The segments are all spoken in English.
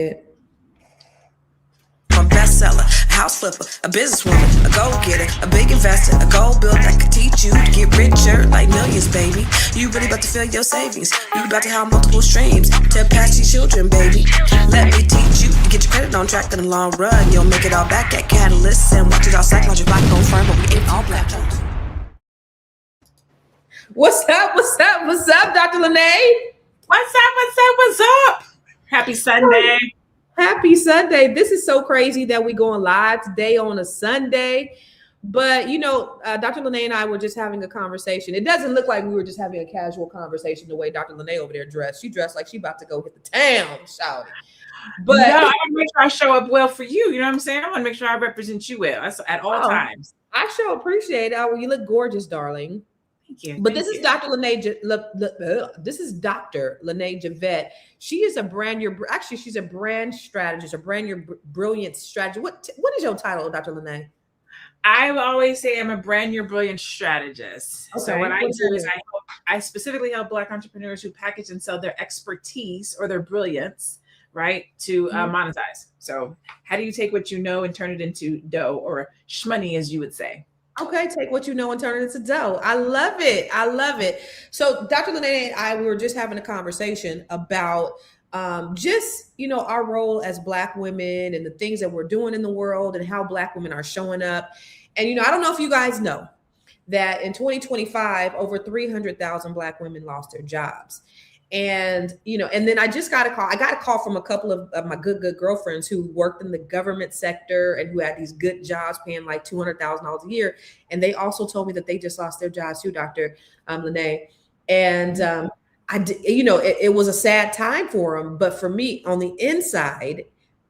A bestseller, a house flipper, a businesswoman, a go-getter, a big investor, a goal builder that could teach you to get richer like millions, baby. You really about to fill your savings. You about to have multiple streams to pass your children, baby. Let me teach you to get your credit on track in the long run. You'll make it all back at Catalyst and watch it all psychology black on firm, but we ain't all black. What's up? What's up? What's up, Dr. LaNée? What's up? What's up? What's up? Happy Sunday. Happy Sunday. This is so crazy that we going live today on a Sunday. But, Dr. LaNée and I were just having a conversation. It doesn't look like we were just having a casual conversation the way Dr. LaNée over there dressed. She dressed like she about to go hit the town, shouting. But no, I want to make sure I show up well for you. You know what I'm saying? I want to make sure I represent you well at all times. I sure appreciate it. Oh, you look gorgeous, darling. Thank you. But this is Dr. LaNée. This is Dr. LaNée Javette. She is she's a brand strategist, a brand your brilliant strategist. What is your title, Dr. LaNée? I always say I'm a brand your brilliant strategist. Okay. So what I do is I specifically help Black entrepreneurs who package and sell their expertise or their brilliance, right, to monetize. So how do you take what you know and turn it into dough or shmoney, as you would say? Okay, take what you know and turn it into dough. I love it. I love it. So Dr. LaNée and I, we were just having a conversation about our role as Black women and the things that we're doing in the world and how Black women are showing up. And, I don't know if you guys know that in 2025, over 300,000 Black women lost their jobs. And, and then I just got a call. I got a call from a couple of my good girlfriends who worked in the government sector and who had these good jobs paying like $200,000 a year. And they also told me that they just lost their jobs too, Dr. LaNée. And it was a sad time for them. But for me, on the inside,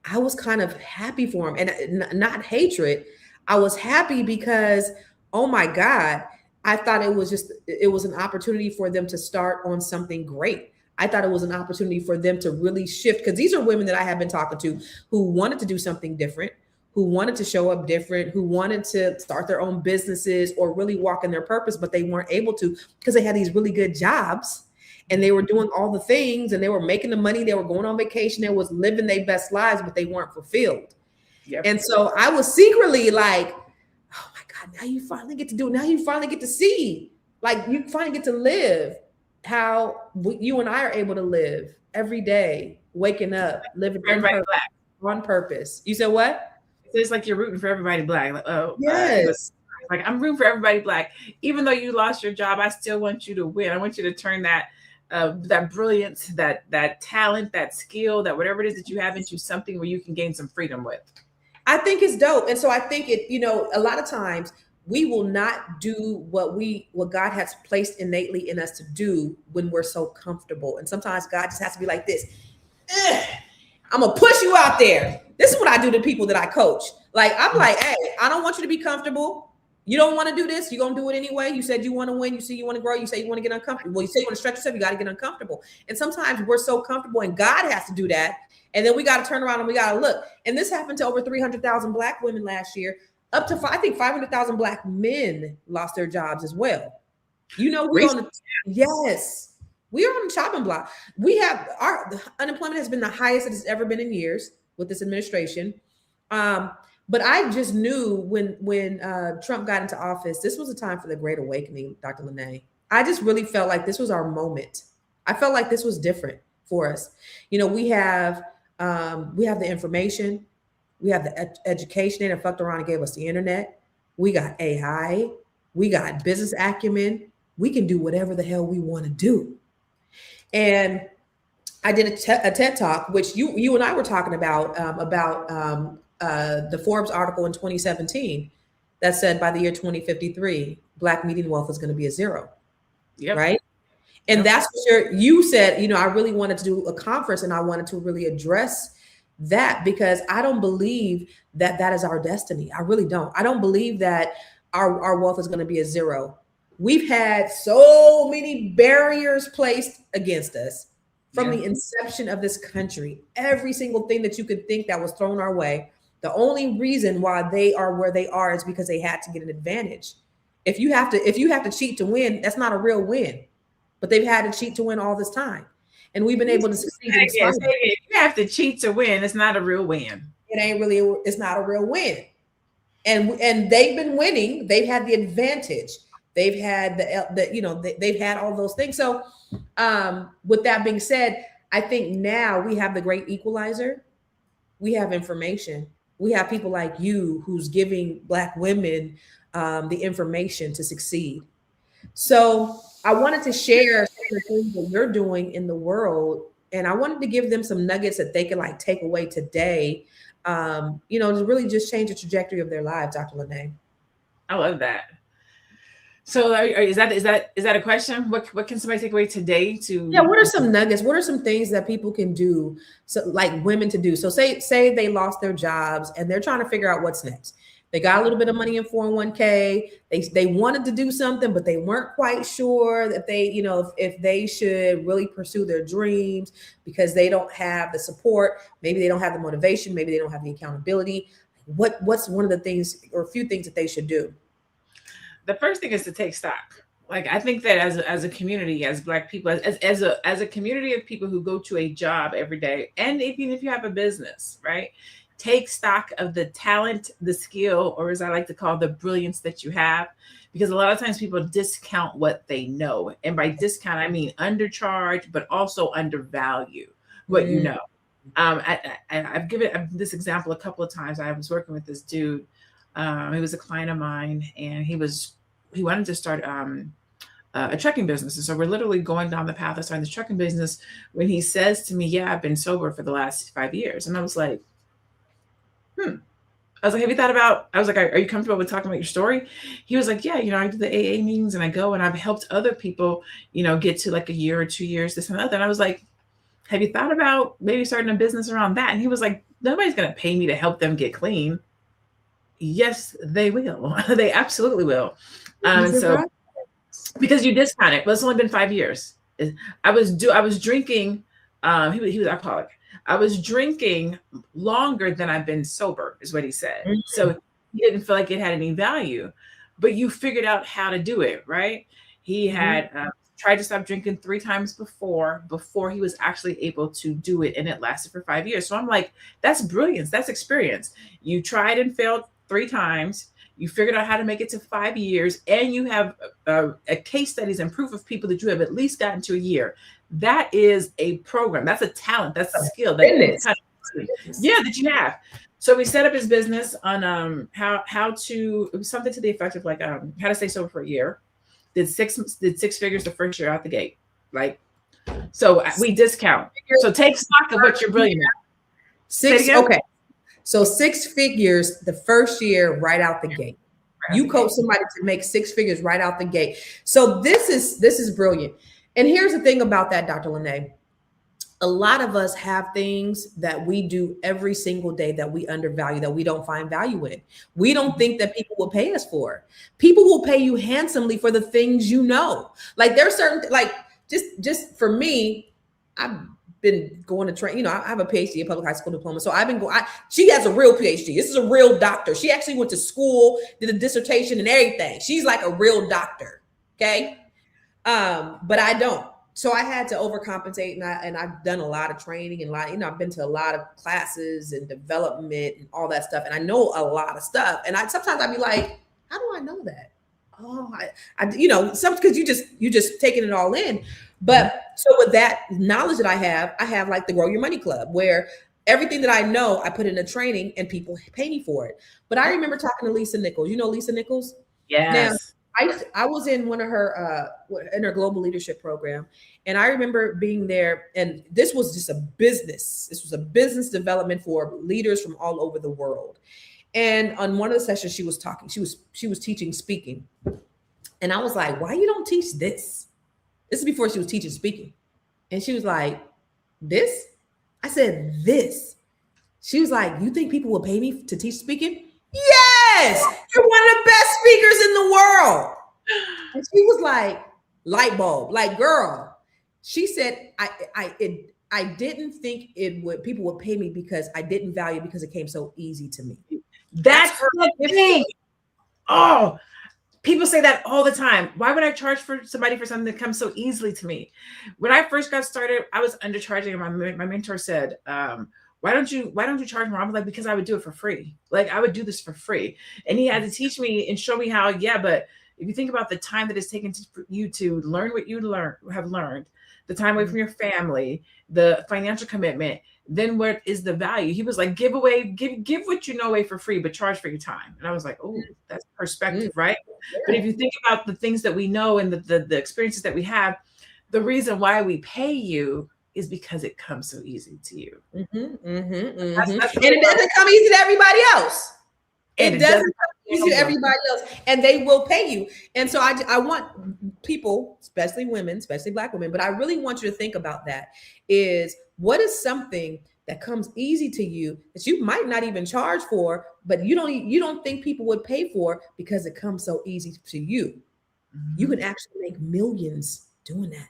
I was kind of happy for them, and not hatred. I was happy because, oh my God, I thought it was an opportunity for them to start on something great. I thought it was an opportunity for them to really shift, because these are women that I have been talking to who wanted to do something different, who wanted to show up different, who wanted to start their own businesses or really walk in their purpose, but they weren't able to because they had these really good jobs and they were doing all the things and they were making the money. They were going on vacation. They was living their best lives, but they weren't fulfilled. Yep. And so I was secretly like, oh my God, now you finally get to see, like you finally get to live how you and I are able to live every day, waking up, living on purpose. You said what? It's like you're rooting for everybody Black. Like, oh, yes. Like I'm rooting for everybody Black. Even though you lost your job, I still want you to win. I want you to turn that brilliance, that talent, that skill, that whatever it is that you have into something where you can gain some freedom with. I think it's dope. And so I think a lot of times we will not do what God has placed innately in us to do when we're so comfortable. And sometimes God just has to be like this. I'm going to push you out there. This is what I do to people that I coach. Like, I'm like, hey, I don't want you to be comfortable. You don't want to do this. You're going to do it anyway. You said you want to win. You say you want to grow. You say you want to get uncomfortable. Well, you say you want to stretch yourself. You got to get uncomfortable. And sometimes we're so comfortable and God has to do that. And then we got to turn around and we got to look. And this happened to over 300,000 Black women last year. Up to, I think, 500,000 Black men lost their jobs as well. We're on the chopping block. Our unemployment has been the highest it has ever been in years with this administration. But I just knew when Trump got into office, this was a time for the Great Awakening, Dr. LaNée. I just really felt like this was our moment. I felt like this was different for us. We have the information. We have the education. They fucked around and gave us the internet. We got AI. We got business acumen. We can do whatever the hell we want to do. And I did a TED Talk, which you and I were talking about the Forbes article in 2017 that said by the year 2053, Black median wealth is going to be a zero. Yep. Right. And that's what you said, I really wanted to do a conference and I wanted to really address that because I don't believe that is our destiny. I really don't. I don't believe that our wealth is going to be a zero. We've had so many barriers placed against us from the inception of this country. Every single thing that you could think that was thrown our way. The only reason why they are where they are is because they had to get an advantage. If you have to cheat to win, that's not a real win. But they've had to cheat to win all this time. and we've been able to succeed in spite of it. You have to cheat to win. It's not a real win. It's not a real win. And they've been winning. They've had the advantage. They've had they've had all those things. So with that being said, I think now we have the great equalizer. We have information. We have people like you who's giving Black women the information to succeed. So I wanted to share some of the things that you're doing in the world, and I wanted to give them some nuggets that they can like take away today, to really just change the trajectory of their lives, Dr. LaNée. I love that. So is that a question? What can somebody take away today to? Yeah. What are some nuggets? What are some things that people can do? So like women to do. So say they lost their jobs and they're trying to figure out what's next. They got a little bit of money in 401k. They wanted to do something, but they weren't quite sure that if they should really pursue their dreams because they don't have the support. Maybe they don't have the motivation. Maybe they don't have the accountability. What's one of the things or a few things that they should do? The first thing is to take stock. Like, I think that as a community, as Black people, as a community of people who go to a job every day, and even if you have a business, right? Take stock of the talent, the skill, or as I like to call the brilliance that you have, because a lot of times people discount what they know. And by discount, I mean undercharge, but also undervalue what you know. I've given this example a couple of times. I was working with this dude. He was a client of mine, and he wanted to start a trucking business. And so we're literally going down the path of starting this trucking business when he says to me, yeah, I've been sober for the last 5 years. And I was like, I was like, have you thought about, I was like, are you comfortable with talking about your story? He was like, yeah, I do the AA meetings and I go and I've helped other people, get to like a year or 2 years, this and that. And I was like, have you thought about maybe starting a business around that? And he was like, nobody's going to pay me to help them get clean. Yes, they will. They absolutely will. So because you discount it, but it's only been 5 years. I was drinking. He was alcoholic. I was drinking longer than I've been sober, is what he said. Mm-hmm. So he didn't feel like it had any value, but you figured out how to do it, right? He had tried to stop drinking 3 times before he was actually able to do it, and it lasted for 5 years. So I'm like, that's brilliance. That's experience. You tried and failed 3 times. You figured out how to make it to 5 years, and you have a case studies and proof of people that you have at least gotten to a year. That is a program. That's a talent. That's a skill. That you have. So we set up his business on how to, it was something to the effect of like how to stay sober for a year. Did six figures the first year out the gate. Like, so we discount. So take stock of what you're brilliant at. Okay. So 6 figures the first year right out the gate. You coach somebody to make 6 figures right out the gate. So this is brilliant. And here's the thing about that, Dr. LaNée. A lot of us have things that we do every single day that we undervalue, that we don't find value in. We don't think that people will pay us for. People will pay you handsomely for the things you know. Like there's certain, like just for me, I've been going to train, I have a PhD, a public high school diploma. So I've been going, she has a real PhD. This is a real doctor. She actually went to school, did a dissertation and everything. She's like a real doctor. Okay. But I don't. So I had to overcompensate, and I've done a lot of training and I've been to a lot of classes and development and all that stuff. And I know a lot of stuff. And sometimes I'd be like, how do I know that? Oh, because you just taking it all in. But so with that knowledge that I have like the Grow Your Money Club, where everything that I know, I put in a training and people pay me for it. But I remember talking to Lisa Nichols. You know Lisa Nichols? Yes. Now, I was in one of her in her global leadership program, and I remember being there. And this was just a business. This was a business development for leaders from all over the world. And on one of the sessions, she was talking. She was teaching speaking, and I was like, "Why you don't teach this?" This is before she was teaching speaking, and she was like, "This?" I said, "This." She was like, "You think people will pay me to teach speaking?" Yes, you're one of the best speakers in the world. And she was like, light bulb, like, girl. She said, I didn't think people would pay me because I didn't value it because it came so easy to me. That's the thing. Oh, People say that all the time. Why would I charge for somebody for something that comes so easily to me? When I first got started, I was undercharging, and my mentor said, why don't you charge more? I was like, because I would do it for free. Like, I would do this for free. And he had to teach me and show me how, yeah, but if you think about the time that it's taken for you to learn what you have learned, the time away from your family, the financial commitment, then what is the value? He was like, give what you know away for free, but charge for your time. And I was like, oh, that's perspective, right? But if you think about the things that we know and the experiences that we have, the reason why we pay you is because it comes so easy to you. And it doesn't come easy to everybody else. It doesn't come easy to everybody else, and they will pay you. And so I want people, especially women, especially Black women, but I really want you to think about that. Is what is something that comes easy to you that you might not even charge for, but you don't think people would pay for because it comes so easy to you. You can actually make millions doing that.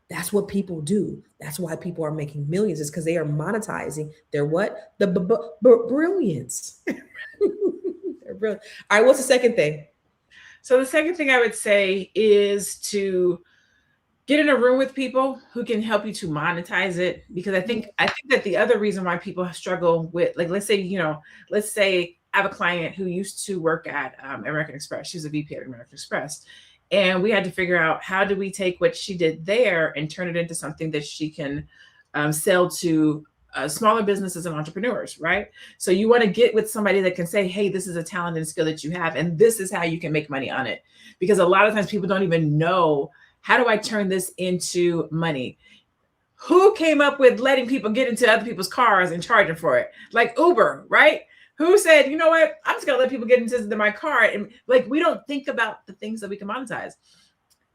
That's what people do. That's why people are making millions, is because they are monetizing their what? The brilliance. They're brilliant. All right, what's the second thing? So the second thing I would say is to get in a room with people who can help you to monetize it. Because I think that the other reason why people struggle with, like, let's say I have a client who used to work at American Express. She's a VP at American Express. And we had to figure out, how do we take what she did there and turn it into something that she can sell to smaller businesses and entrepreneurs, right? So you want to get with somebody that can say, hey, this is a talent and skill that you have, and this is how you can make money on it. Because a lot of times people don't even know, how do I turn this into money? Who came up with letting people get into other people's cars and charging for it? Like Uber, right? Who said, you know what, I'm just gonna let people get into my car? And like, we don't think about the things that we can monetize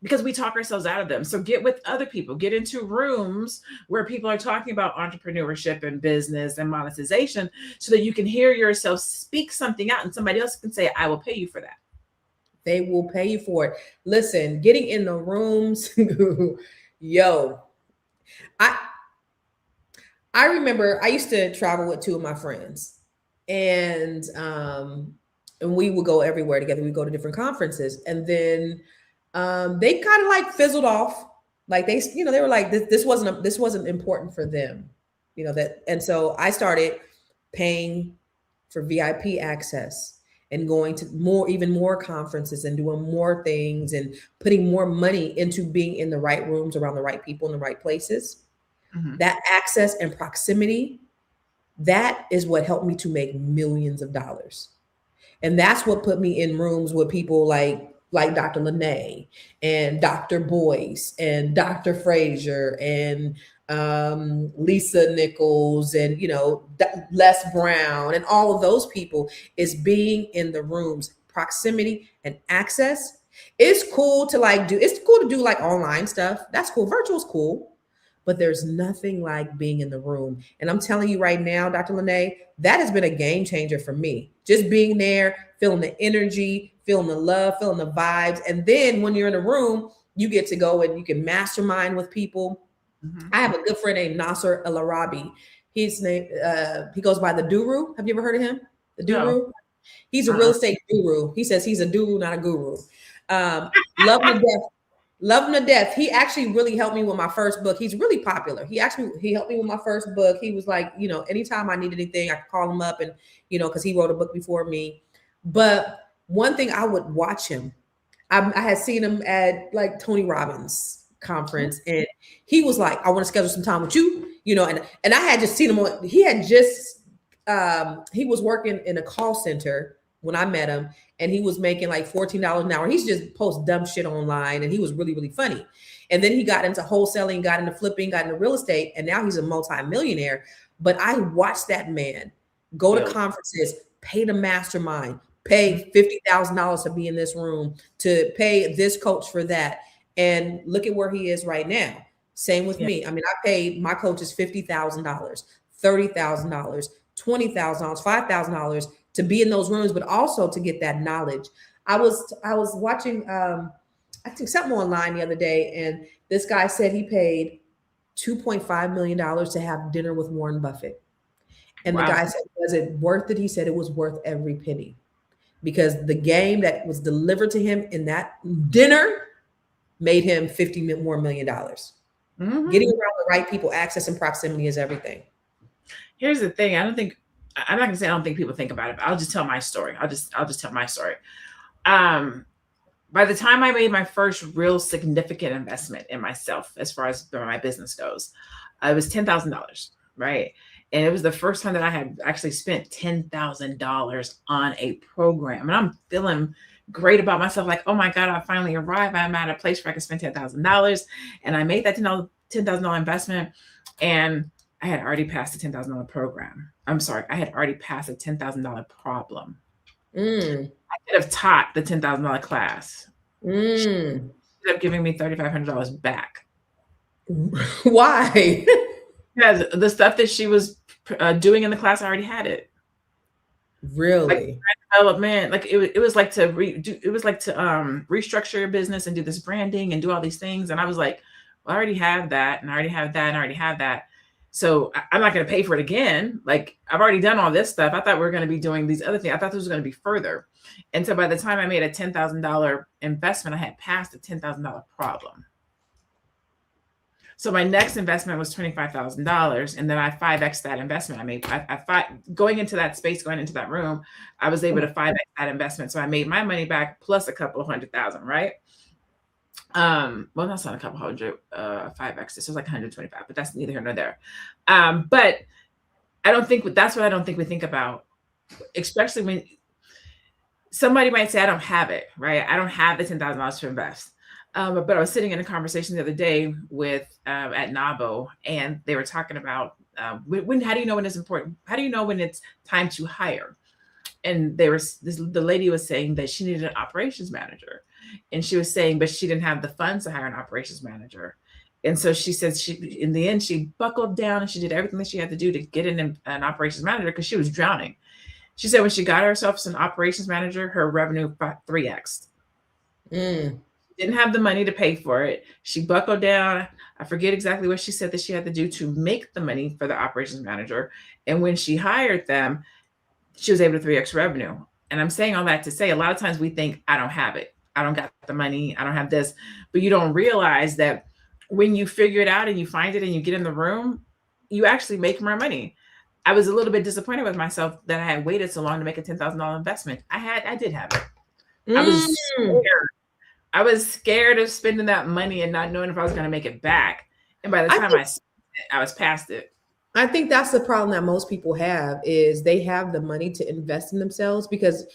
because we talk ourselves out of them. So get with other people, get into rooms where people are talking about entrepreneurship and business and monetization, so that you can hear yourself speak something out and somebody else can say, I will pay you for that. They will pay you for it. Listen, getting in the rooms, yo, I remember I used to travel with two of my friends, and we would go everywhere together. We'd go to different conferences, and then they kind of like fizzled off. Like they were like, this wasn't important for them, that. And so I started paying for VIP access and going to even more conferences and doing more things and putting more money into being in the right rooms around the right people in the right places. Mm-hmm. That access and proximity, that is what helped me to make millions of dollars. And that's what put me in rooms with people like Dr. LaNée and Dr. Boyce and Dr. Frazier and Lisa Nichols and, Les Brown and all of those people, is being in the rooms, proximity and access. It's cool to do like online stuff. That's cool. Virtual's cool. But there's nothing like being in the room. And I'm telling you right now, Dr. LaNée, that has been a game changer for me. Just being there, feeling the energy, feeling the love, feeling the vibes. And then when you're in a room, you get to go and you can mastermind with people. Mm-hmm. I have a good friend named Nasser El Arabi. His name, he goes by the Duru. Have you ever heard of him? The Duru? No. He's a real estate guru. He says he's a Duru, not a guru. Love him to death. Love him to death. He actually really helped me with my first book. He's really popular. He helped me with my first book. He was like, anytime I needed anything, I could call him up and, because he wrote a book before me. But one thing, I would watch him. I had seen him at like Tony Robbins conference, and he was like, I want to schedule some time with you, and I had just seen him on, he was working in a call center when I met him, and he was making like $14 an hour. He's just post dumb shit online, and he was really, really funny. And then he got into wholesaling, got into flipping, got into real estate, and now he's a multi-millionaire. But I watched that man go to conferences, pay the mastermind, pay $50,000 to be in this room, to pay this coach for that. And look at where he is right now. Same with me. I mean, I paid my coaches $50,000, $30,000, $20,000, $5,000 to be in those rooms, but also to get that knowledge. I was watching, I think something online the other day, and this guy said he paid $2.5 million to have dinner with Warren Buffett. And the guy said, was it worth it? He said it was worth every penny. because the game that was delivered to him in that dinner made him $50 more million. Mm-hmm. Getting around the right people, access and proximity is everything. Here's the thing. I'm not gonna say I don't think people think about it, but I'll just tell my story. I'll just tell my story. By the time I made my first real significant investment in myself, as far as my business goes, it was $10,000, right? And it was the first time that I had actually spent $10,000 on a program. And I'm feeling great about myself. Like, oh my God, I finally arrived. I'm at a place where I can spend $10,000. And I made that $10,000 investment. And I had already passed the $10,000 program. I'm sorry. I had already passed a $10,000 problem. I could have taught the $10,000 class. She ended up giving me $3,500 back. Why? Because the stuff that she was doing in the class, I already had it. Really? Like development, like it was like to restructure your business and do this branding and do all these things. And I was like, well, I already have that, and I already have that, and I already have that. So I'm not going to pay for it again. Like, I've already done all this stuff. I thought we were going to be doing these other things. I thought this was going to be further. And so by the time I made a $10,000 investment, I had passed the $10,000 problem. So my next investment was $25,000. And then I 5X that investment. I made going into that space, going into that room, I was able to 5X that investment. So I made my money back plus a couple of $100,000, right? Well, that's not a couple hundred, 5X. This was like 125, but that's neither here nor there. But that's what I don't think we think about, especially when somebody might say, I don't have it, right? I don't have the $10,000 to invest. But I was sitting in a conversation the other day with at NABO, and they were talking about how do you know when it's important? How do you know when it's time to hire? And the lady was saying that she needed an operations manager. And she was saying, but she didn't have the funds to hire an operations manager. And so she said in the end, she buckled down and she did everything that she had to do to get an operations manager because she was drowning. She said when she got herself as an operations manager, her revenue 3X'd. Didn't have the money to pay for it. She buckled down. I forget exactly what she said that she had to do to make the money for the operations manager. And when she hired them, she was able to 3X revenue. And I'm saying all that to say, a lot of times we think, I don't have it. I don't got the money. I don't have this. But you don't realize that when you figure it out and you find it and you get in the room, you actually make more money. I was a little bit disappointed with myself that I had waited so long to make a $10,000 investment. I did have it. I was scared. I was scared of spending that money and not knowing if I was going to make it back. And by the time I was past it. I think that's the problem that most people have is they have the money to invest in themselves, because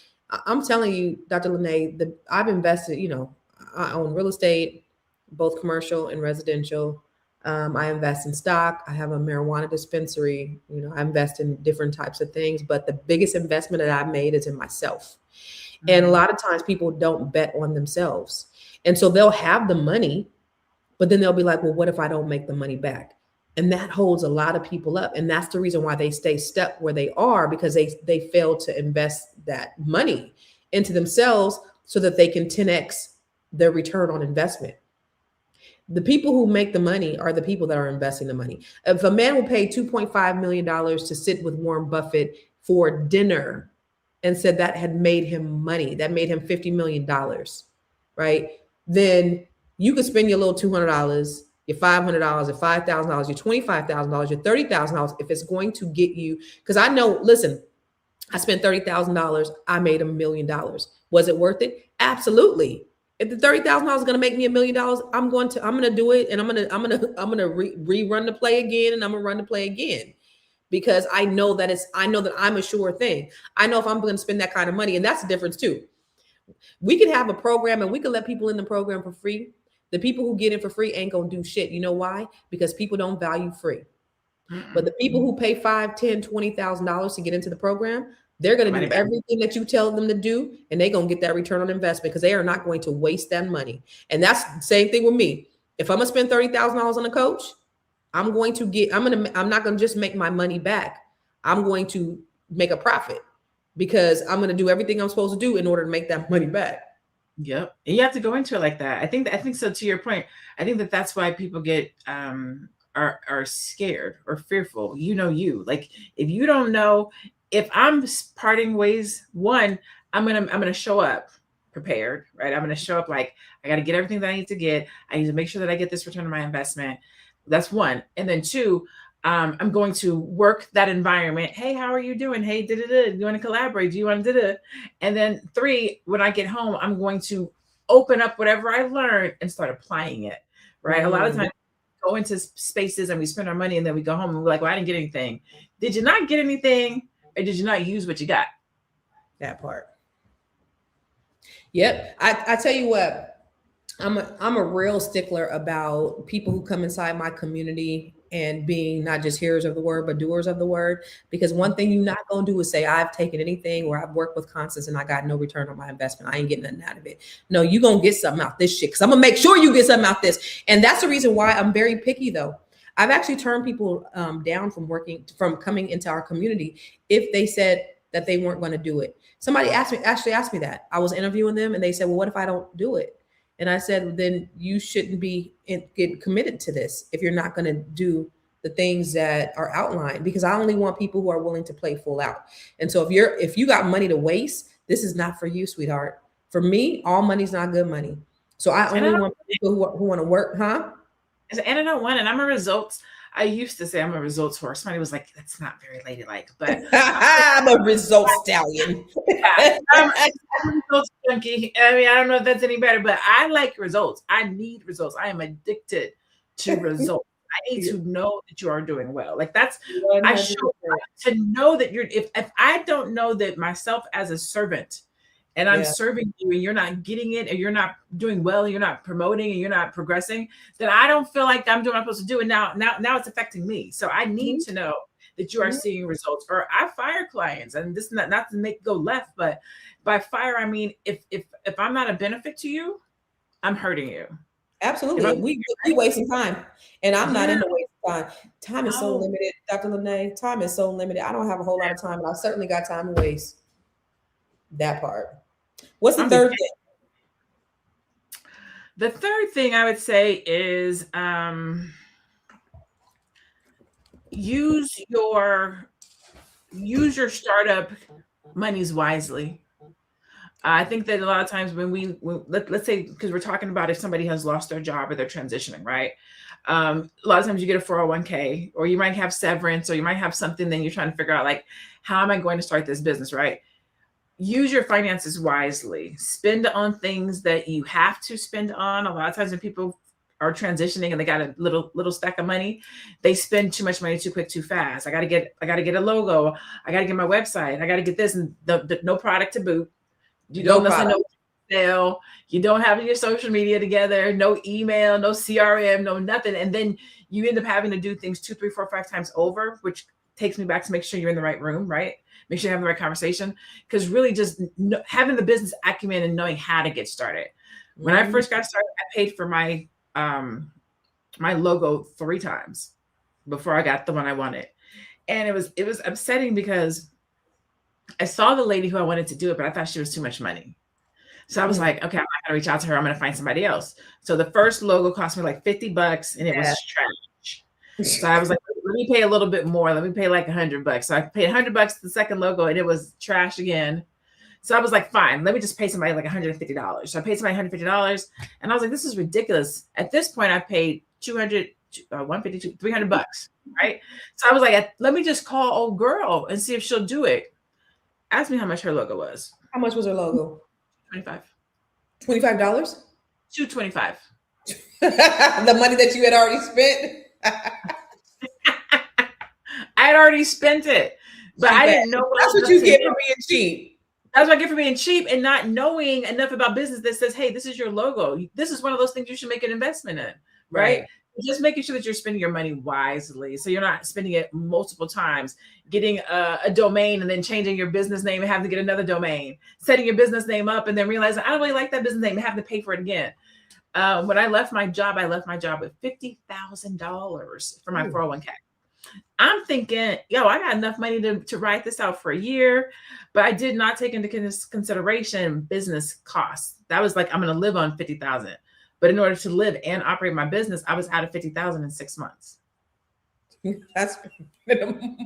I'm telling you, Dr. LaNée, I've invested, I own real estate, both commercial and residential. I invest in stock. I have a marijuana dispensary. I invest in different types of things, but the biggest investment that I've made is in myself. And a lot of times people don't bet on themselves. And so they'll have the money, but then they'll be like, well, what if I don't make the money back? And that holds a lot of people up. And that's the reason why they stay stuck where they are, because they fail to invest that money into themselves so that they can 10X their return on investment. The people who make the money are the people that are investing the money. If a man will pay $2.5 million to sit with Warren Buffett for dinner and said that had made him money, that made him $50 million, right? Then you could spend your little $200, your $500, your $5,000, your $25,000, your $30,000 if it's going to get you. Because I know, listen, I spent $30,000. I made $1 million. Was it worth it? Absolutely. If the $30,000 is going to make me $1 million, I'm going to do it, and I'm going to rerun the play again, and I'm going to run the play again, because I know that I'm a sure thing. I know if I'm going to spend that kind of money, and that's the difference too. We can have a program and we can let people in the program for free. The people who get in for free ain't going to do shit. You know why? Because people don't value free. But the people who pay $5,000, $10,000, $20,000 to get into the program, they're going to do everything that you tell them to do, and they're going to get that return on investment, because they are not going to waste that money. And that's the same thing with me. If I'm going to spend $30,000 on a coach, I'm not going to just make my money back. I'm going to make a profit, because I'm going to do everything I'm supposed to do in order to make that money back. Yep. And you have to go into it like that. I think so. To your point, I think that's why people get, are scared or fearful. Like, if you don't know, if I'm parting ways, one, I'm gonna show up prepared, right? I'm gonna show up like I got to get everything that I need to get. I need to make sure that I get this return on my investment. That's one. And then two, I'm going to work that environment. Hey, how are you doing? Hey, do you want to collaborate? Do you want to? And then three, when I get home, I'm going to open up whatever I learned and start applying it. Right. A lot of times we go into spaces and we spend our money and then we go home and we're like, well, I didn't get anything. Did you not get anything? Or did you not use what you got? That part. Yep. I tell you what, I'm a real stickler about people who come inside my community and being not just hearers of the word, but doers of the word. Because one thing you're not going to do is say, I've taken anything or I've worked with Constance and I got no return on my investment. I ain't getting nothing out of it. No, you're going to get something out this shit. Cause I'm gonna make sure you get something out this. And that's the reason why I'm very picky though. I've actually turned people down from coming into our community if they said that they weren't going to do it. Somebody asked me that. I was interviewing them and they said, well, what if I don't do it? And I said, then you shouldn't get committed to this if you're not going to do the things that are outlined, because I only want people who are willing to play full out. And so if you got money to waste, this is not for you, sweetheart. For me, all money's not good money. So I only want people who want to work, huh? And I don't want it. I used to say I'm a results horse. Somebody was like, that's not very ladylike, but I'm a results stallion. Yeah, I'm a results junkie. I mean, I don't know if that's any better, but I like results. I need results. I am addicted to results. I need to know that you are doing well. Like that's, 100%. I show to know that if I don't know that myself as a servant and I'm serving you and you're not getting it and you're not doing well and you're not promoting and you're not progressing, then I don't feel like I'm doing what I'm supposed to do. And now it's affecting me. So I need to know that you are seeing results. Or I fire clients, and this is not to make go left, but by fire, I mean, if I'm not a benefit to you, I'm hurting you. Absolutely. We wasting time. And I'm not in the waste of time. Time is so limited, Dr. LaNée. Time is so limited. I don't have a whole lot of time, but I certainly got time to waste. That part. What's the third thing? The third thing I would say is use your startup monies wisely. I think that a lot of times when let's say, because we're talking about if somebody has lost their job or they're transitioning, right? A lot of times you get a 401k, or you might have severance, or you might have something, then you're trying to figure out like, how am I going to start this business, right? Use your finances wisely. Spend on things that you have to spend on. A lot of times when people are transitioning and they got a little stack of money, they spend too much money too quick, too fast. I gotta get a logo. I gotta get my website. I gotta get this, and the no product to boot. You don't know sale. You don't have your social media together. No email. No CRM. No nothing. And then you end up having to do things 2, 3, 4, 5 times over, which takes me back to make sure you're in the right room, right? Make sure you have the right conversation, because really just having the business acumen and knowing how to get started. When I first got started, I paid for my my logo 3 times before I got the one I wanted. And it was upsetting because I saw the lady who I wanted to do it, but I thought she was too much money. So I was like, okay, I'm not gonna reach out to her. I'm gonna find somebody else. So the first logo cost me like $50 and it was trash. So I was like, let me pay a little bit more. Let me pay like $100. So I paid $100 the second logo and it was trash again. So I was like, fine, let me just pay somebody like $150. So I paid somebody $150 and I was like, this is ridiculous. At this point, I've paid $150, $300, right? So I was like, let me just call old girl and see if she'll do it. Ask me how much her logo was. How much was her logo? $25. $25? $225. The money that you had already spent? I had already spent it, but I didn't know. That's what you get for being cheap. That's what I get for being cheap and not knowing enough about business that says, hey, this is your logo. This is one of those things you should make an investment in, right? Just making sure that you're spending your money wisely. So you're not spending it multiple times, getting a domain and then changing your business name and having to get another domain, setting your business name up and then realizing, I don't really like that business name and having to pay for it again. When I left my job with $50,000 for my 401k. I'm thinking, I got enough money to write this out for a year, but I did not take into consideration business costs. That was like, I'm going to live on $50,000. But in order to live and operate my business, I was out of $50,000 in 6 months. That's minimum.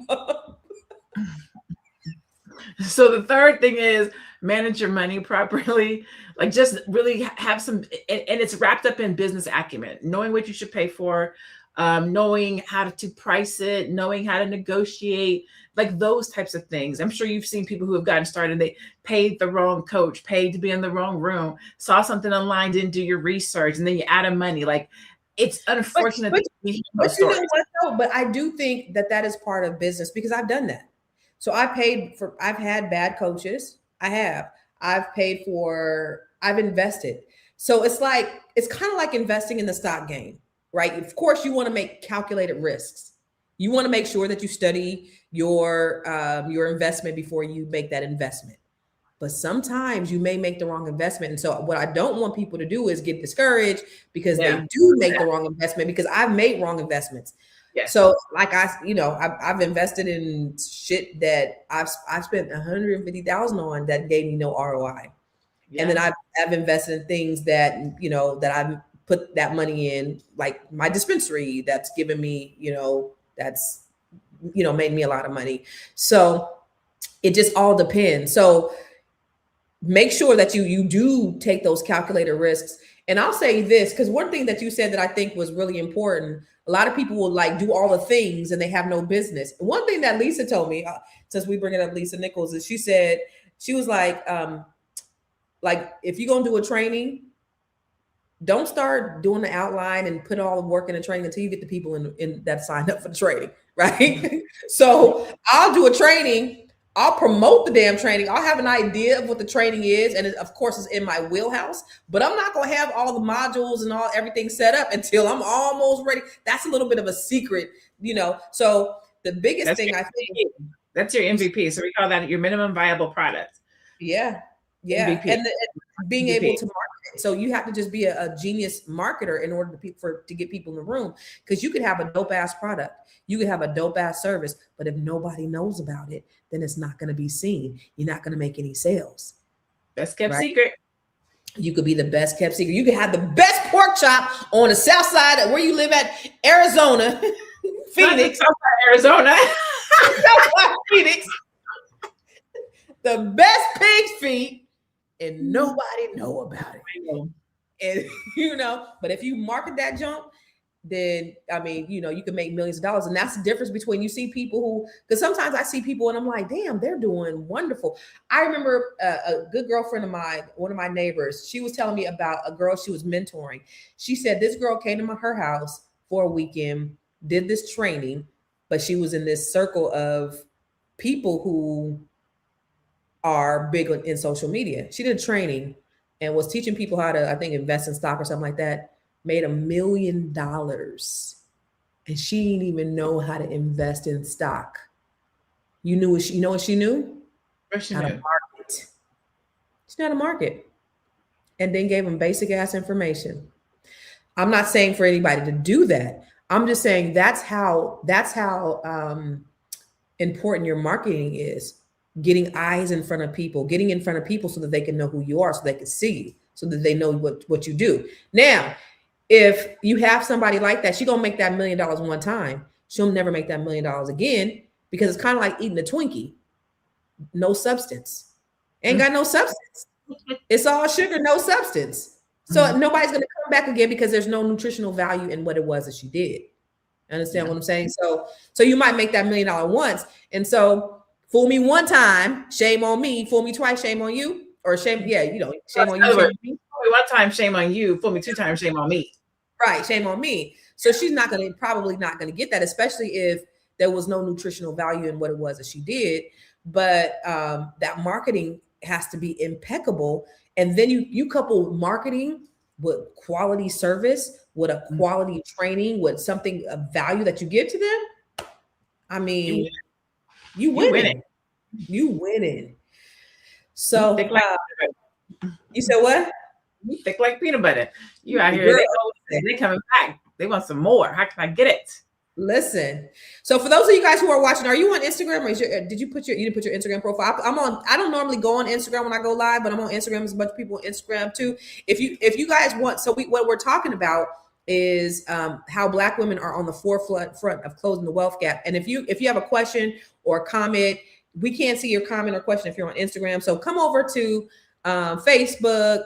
So the third thing is manage your money properly, like just really have some, and it's wrapped up in business acumen, knowing what you should pay for, knowing how to price it, knowing how to negotiate, like those types of things. I'm sure you've seen people who have gotten started, they paid the wrong coach, paid to be in the wrong room, saw something online, didn't do your research, and then you add money. Like, it's unfortunate. But you know what though? But I do think that is part of business, because I've done that. So I've had bad coaches. I've paid for, I've invested. So it's kind of like investing in the stock game, right? Of course, you want to make calculated risks. You want to make sure that you study your investment before you make that investment. But sometimes you may make the wrong investment. And so what I don't want people to do is get discouraged because they do make the wrong investment, because I've made wrong investments. Yeah. So like I've invested in shit that I've spent $150,000 on that gave me no ROI. Yeah. And then I've invested in things that, that I've put that money in, like my dispensary that's given me, that's, made me a lot of money. So it just all depends. So make sure that you do take those calculated risks. And I'll say this, because one thing that you said that I think was really important, a lot of people will like do all the things and they have no business. One thing that Lisa told me, since we bring it up, Lisa Nichols, is she said, she was like if you're going to do a training, don't start doing the outline and put all the work in the training until you get the people in that signed up for the training, right? So I'll do a training. I'll promote the damn training. I'll have an idea of what the training is. And it, of course, it's in my wheelhouse, but I'm not going to have all the modules and everything set up until I'm almost ready. That's a little bit of a secret, So the biggest thing I think. That's your MVP. So we call that your minimum viable product. Yeah. Yeah. MVP. And being MVP. Able to market it. So you have to just be a genius marketer in order to get people in the room, because you could have a dope ass product. You could have a dope ass service, but if nobody knows about it, then it's not going to be seen. You're not going to make any sales. Best kept secret. You could be the best kept secret. You could have the best pork chop on the south side of where you live at, Arizona, Phoenix. Arizona. Phoenix. The best pig's feet, and nobody know about it. And but if you market that junk, then you can make millions of dollars. And that's the difference between, you see people who, because sometimes I see people and I'm like, damn, they're doing wonderful. I remember a good girlfriend of mine, one of my neighbors, she was telling me about a girl she was mentoring. She said this girl came to her house for a weekend, did this training, but she was in this circle of people who are big in social media. She did training and was teaching people how to, I think, invest in stock or something like that. Made $1 million, and she didn't even know how to invest in stock. You know what she knew? How to market. She knew how to market, and then gave them basic ass information. I'm not saying for anybody to do that. I'm just saying that's how important your marketing is. Getting eyes in front of people, so that they can know who you are, so they can see you, so that they know what you do. Now, if you have somebody like that, she's gonna make that $1 million one time. She'll never make that $1 million again, because it's kind of like eating a Twinkie. No substance. Ain't got no substance. It's all sugar, no substance. So nobody's gonna come back again, because there's no nutritional value in what it was that she did. Understand what I'm saying? So you might make that $1 million once. And so fool me one time, shame on me. Fool me twice, shame on you. Or shame on you. Shame on me. One time, shame on you. Fool me 2 times, shame on me. Right, shame on me. So she's probably not gonna get that, especially if there was no nutritional value in what it was that she did. But that marketing has to be impeccable. And then you couple marketing with quality service, with a quality training, with something of value that you give to them. I mean, you winning. You winning. So you said what? You thick like peanut butter. You out here. They coming back. They want some more. How can I get it? Listen. So for those of you guys who are watching, are you on Instagram, or did you didn't put your Instagram profile? I'm on. I don't normally go on Instagram when I go live, but I'm on Instagram. There's a bunch of people on Instagram too. If you guys want, what we're talking about is how Black women are on the forefront of closing the wealth gap. And if you have a question or a comment, we can't see your comment or question if you're on Instagram. So come over to Facebook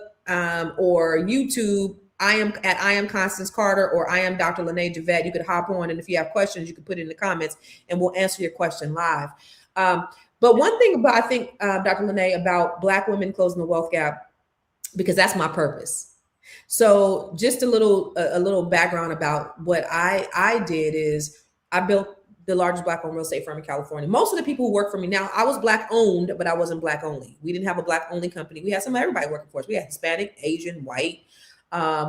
or YouTube. I am Constance Carter, or I am Dr. LaNée Javette. You could hop on, and if you have questions, you can put it in the comments, and we'll answer your question live. But one thing about, I think, Dr. LaNée, about Black women closing the wealth gap, because that's my purpose. So just a little background about what I did is I built the largest Black-owned real estate firm in California. Most of the people who work for me now, I was Black-owned, but I wasn't Black-only. We didn't have a Black-only company. We had everybody working for us. We had Hispanic, Asian, white.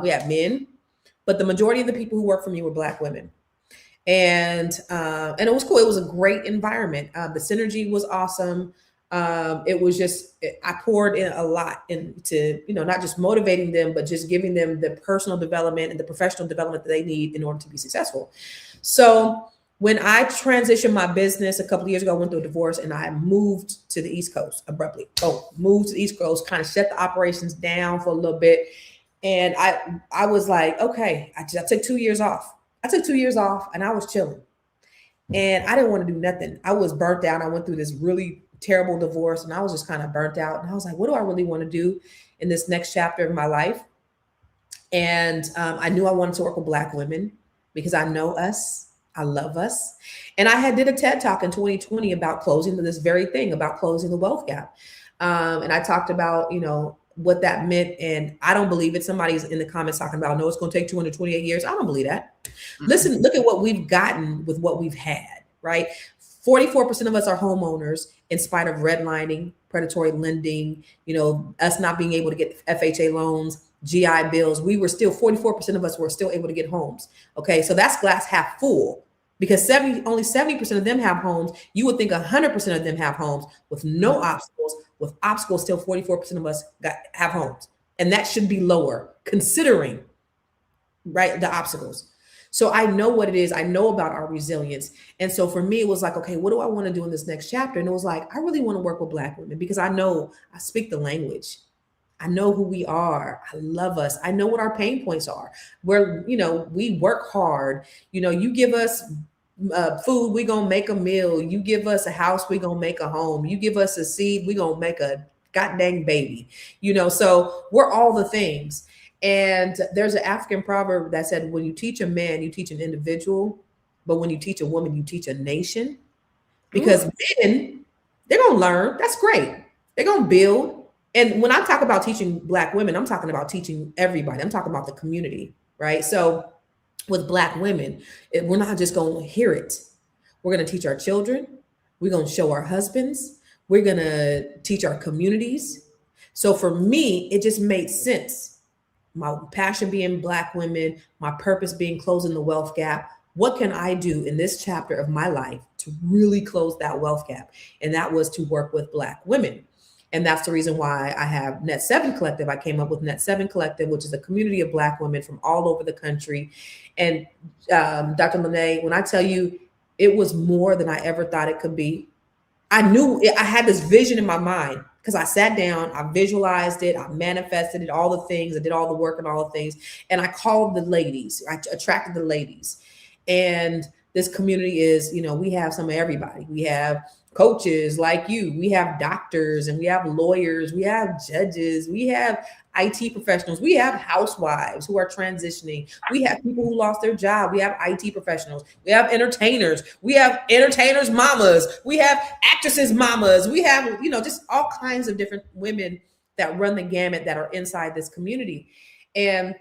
We had men, but the majority of the people who work for me were Black women. And it was cool. It was a great environment. The synergy was awesome. It was just, I poured in a lot into, not just motivating them, but just giving them the personal development and the professional development that they need in order to be successful. So when I transitioned my business a couple of years ago, I went through a divorce and I moved to the East Coast abruptly. Moved to the East Coast, kind of shut the operations down for a little bit. And I was like, okay, I took 2 years off. I took 2 years off and I was chilling. And I didn't want to do nothing. I was burnt out. I went through this really terrible divorce and I was just kind of burnt out. And I was like, what do I really want to do in this next chapter of my life? And I knew I wanted to work with Black women because I know us. I love us. And I did a TED Talk in 2020 about closing this very thing, about closing the wealth gap. And I talked about, what that meant. And I don't believe it. Somebody's in the comments talking about, no, it's going to take 228 years. I don't believe that. Mm-hmm. Listen, look at what we've gotten with what we've had, right? 44% of us are homeowners in spite of redlining, predatory lending, us not being able to get FHA loans, GI bills. We were still, 44% of us were still able to get homes. Okay. So that's glass half full, because only 70% of them have homes. You would think 100% of them have homes with no obstacles. With obstacles, still 44% of us have homes. And that should be lower considering, right, the obstacles. So I know what it is. I know about our resilience. And so for me, it was like, okay, what do I want to do in this next chapter? And it was like, I really want to work with Black women because I know I speak the language. I know who we are. I love us. I know what our pain points are. Where, we work hard. You give us food, we gonna make a meal. You give us a house, we gonna make a home. You give us a seed, we gonna make a goddamn baby. So we're all the things. And there's an African proverb that said, when you teach a man, you teach an individual, but when you teach a woman, you teach a nation. Because men, they're gonna learn. That's great. They're gonna build. And when I talk about teaching Black women, I'm talking about teaching everybody. I'm talking about the community, right? So with Black women, we're not just going to hear it. We're going to teach our children. We're going to show our husbands. We're going to teach our communities. So for me, it just made sense. My passion being Black women, my purpose being closing the wealth gap. What can I do in this chapter of my life to really close that wealth gap? And that was to work with Black women. And that's the reason why I have Net 7 Collective. I came up with Net 7 Collective, which is a community of Black women from all over the country. And Dr. LaNée, when I tell you, it was more than I ever thought it could be. I knew I had this vision in my mind because I sat down, I visualized it, I manifested it, all the things, I did all the work and all the things. And I called the ladies, I attracted the ladies. And this community is, we have some of everybody. We have coaches like you, we have doctors, and we have lawyers, we have judges, we have IT professionals, we have housewives who are transitioning, we have people who lost their job, we have IT professionals, we have entertainers, we have entertainers mamas, we have actresses mamas, we have, just all kinds of different women that run the gamut that are inside this community. And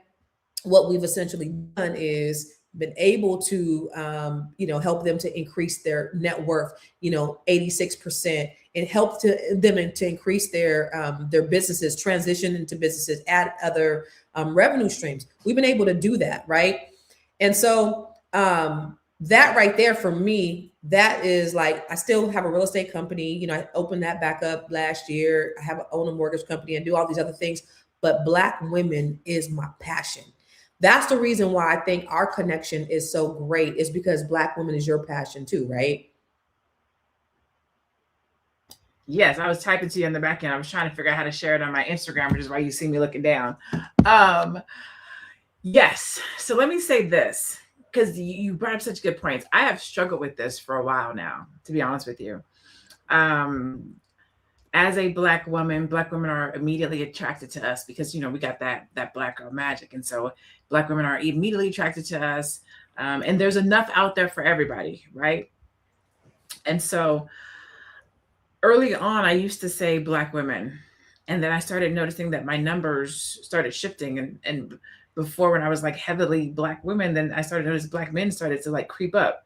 what we've essentially done is been able to, help them to increase their net worth, 86%, and help them to increase their businesses, transition into businesses, add other revenue streams. We've been able to do that, right? And so that right there for me, that is like, I still have a real estate company. I opened that back up last year. I own a mortgage company and do all these other things, but Black women is my passion. That's the reason why I think our connection is so great, is because Black women is your passion too, right? Yes, I was typing to you in the back end. I was trying to figure out how to share it on my Instagram, which is why you see me looking down. Yes. So let me say this, because you brought up such good points. I have struggled with this for a while now, to be honest with you. as a Black women are immediately attracted to us because, you know, we got that Black girl magic. And so Black women are immediately attracted to us. And there's enough out there for everybody, right? And so early on, I used to say Black women. And then I started noticing that my numbers started shifting. And before, when I was like heavily Black women, then I started noticing Black men started to like creep up.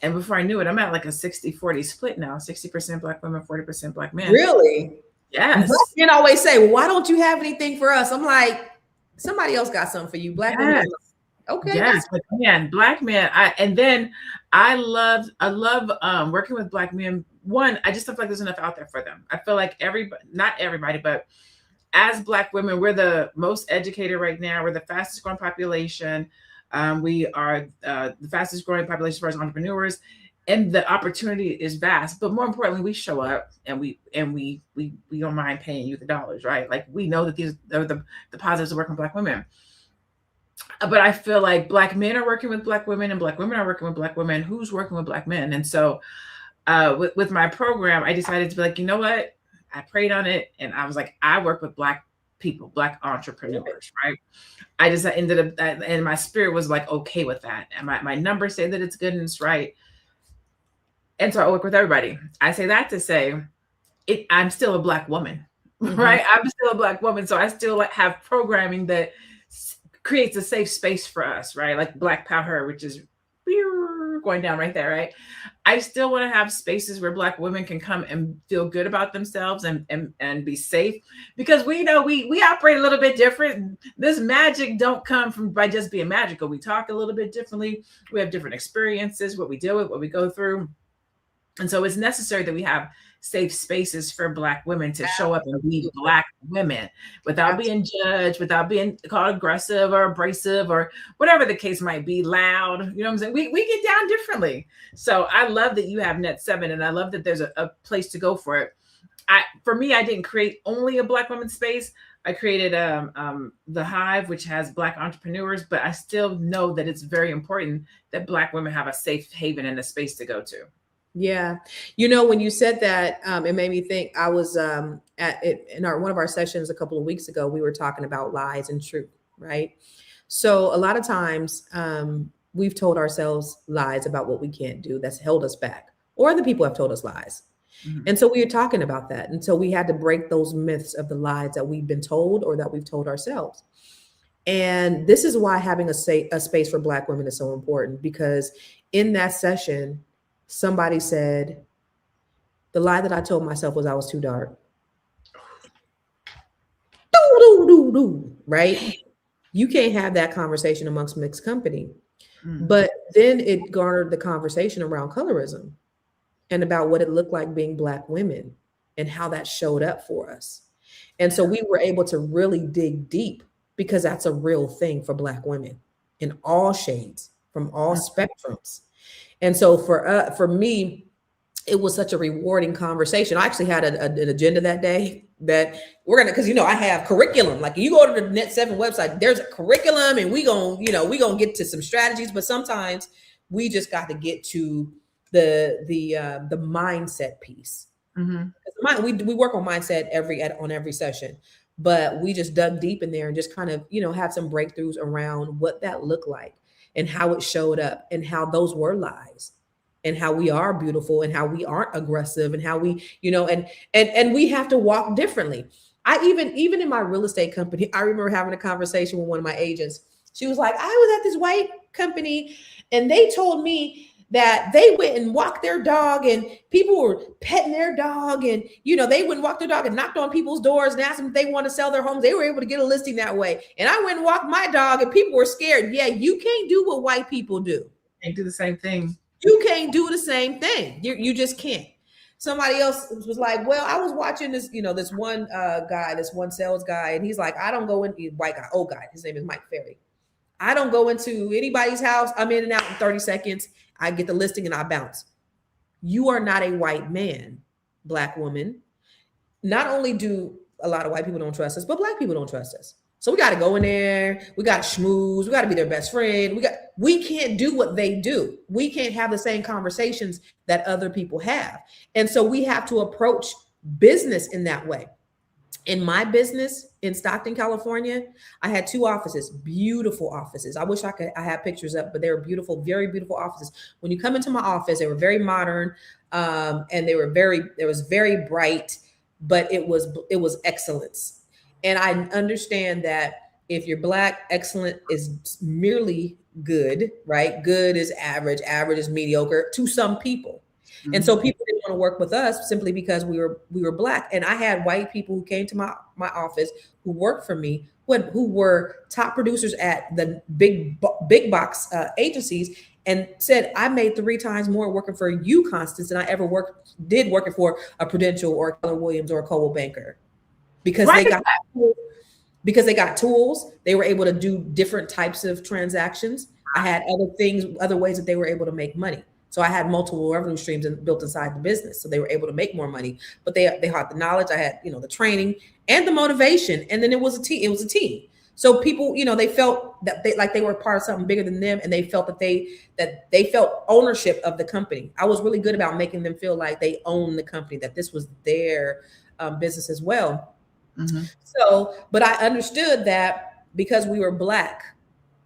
And before I knew it, I'm at like a 60-40 split now, 60% Black women, 40% Black men. Really? Yes. Black men always say, well, why don't you have anything for us? I'm like, somebody else got something for you. Black women. Okay. Yes, but man, Black men. I love working with Black men. One, I just feel like there's enough out there for them. I feel like not everybody, but as Black women, we're the most educated right now. We're the fastest growing population. We are the fastest growing population as far as entrepreneurs, and the opportunity is vast. But more importantly, we show up and we don't mind paying you the dollars, right? Like we know that these are the positives of working with Black women. But I feel like Black men are working with Black women and Black women are working with Black women. Who's working with Black men? And so with my program, I decided to be like, you know what? I prayed on it and I was like, I work with Black people, Black entrepreneurs, right? I just ended up, and my spirit was like, okay with that. And my numbers say that it's good and it's right. And so I work with everybody. I say that to say, I'm still a Black woman, right? I'm still a Black woman. So I still have programming that creates a safe space for us, right? Like Black Power, which is going down right there, right? I still want to have spaces where Black women can come and feel good about themselves and be safe, because we know we operate a little bit different. This magic don't come from by just being magical. We talk a little bit differently. We have different experiences, what we deal with, what we go through. And so it's necessary that we have safe spaces for Black women to show up and be Black women without being judged, without being called aggressive or abrasive or whatever the case might be, loud. You know what I'm saying? We get down differently. So I love that you have Net 7, and I love that there's a place to go for it. For me, I didn't create only a Black woman space. I created the Hive, which has Black entrepreneurs, but I still know that it's very important that Black women have a safe haven and a space to go to. Yeah. You know, when you said that, it made me think. I was in one of our sessions a couple of weeks ago, we were talking about lies and truth, right? So a lot of times we've told ourselves lies about what we can't do that's held us back, or other people have told us lies. Mm-hmm. And so we were talking about that. And so we had to break those myths of the lies that we've been told or that we've told ourselves. And this is why having a space for Black women is so important, because in that session, somebody said, the lie that I told myself was I was too dark. Right? You can't have that conversation amongst mixed company. But then it garnered the conversation around colorism and about what it looked like being Black women and how that showed up for us. And so we were able to really dig deep, because that's a real thing for Black women in all shades, from all spectrums. And so for me, it was such a rewarding conversation. I actually had an agenda that day that we're gonna, because I have curriculum. Like you go to the Net 7 website, there's a curriculum, and we gonna get to some strategies. But sometimes we just got to get to the mindset piece. Mm-hmm. We work on mindset on every session, but we just dug deep in there and just kind of had some breakthroughs around what that looked like, and how it showed up, and how those were lies, and how we are beautiful, and how we aren't aggressive, and how we, and we have to walk differently. I even in my real estate company, I remember having a conversation with one of my agents. She was like, I was at this white company and they told me that they went and walked their dog and people were petting their dog, and they went and walked their dog and knocked on people's doors and asked them if they want to sell their homes. They were able to get a listing that way. And I went and walked my dog and people were scared. Yeah, you can't do what white people do. Can't do the same thing. You can't do the same thing. You just can't. Somebody else was like, well, I was watching this, this one guy, this one sales guy, and he's like, I don't go in, white guy, old guy, his name is Mike Ferry. I don't go into anybody's house. I'm in and out in 30 seconds. I get the listing and I bounce. You are not a white man, Black woman. Not only do a lot of white people don't trust us, but Black people don't trust us. So we got to go in there. We got to schmooze. We got to be their best friend. We can't do what they do. We can't have the same conversations that other people have. And so we have to approach business in that way. In my business in Stockton, California, I had 2 offices, beautiful offices. I wish I had pictures up, but they were beautiful, very beautiful offices. When you come into my office, they were very modern, and it was very bright, but it was excellence. And I understand that if you're Black, excellent is merely good, right? Good is average, average is mediocre to some people. Mm-hmm. And so people didn't want to work with us simply because we were Black. And I had white people who came to my office who worked for me, who were top producers at the big box agencies, and said, I made 3 times more working for you, Constance, than I ever did working for a Prudential or a Keller Williams or a Coldwell Banker. Because they got tools, they were able to do different types of transactions. I had other ways that they were able to make money. So I had multiple revenue streams built inside the business. So they were able to make more money, but they had the knowledge. I had, the training and the motivation. And then it was a team. So people, they felt that they were part of something bigger than them. And they felt that they felt ownership of the company. I was really good about making them feel like they owned the company, that this was their business as well. Mm-hmm. So, but I understood that because we were Black,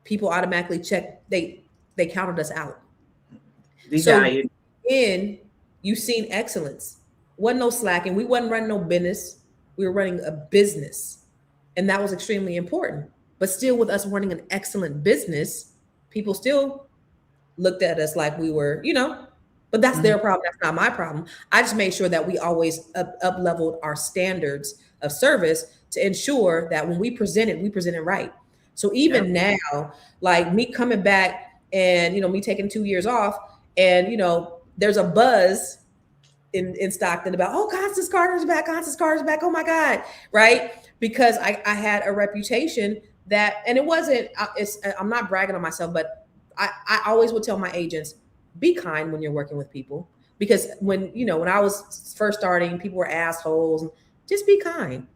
people automatically they counted us out. You've seen excellence. Wasn't no slacking. We wasn't running no business. We were running a business. And that was extremely important. But still, with us running an excellent business, people still looked at us like we were, but that's their problem. That's not my problem. I just made sure that we always up leveled our standards of service to ensure that when we present it right. So even now, like me coming back and, me taking 2 years off, and, there's a buzz in Stockton about, oh, Constance Carter's back. Oh my God. Right. Because I had a reputation that, and it wasn't, I'm not bragging on myself, but I always would tell my agents, be kind when you're working with people, because when I was first starting, people were assholes. Just be kind,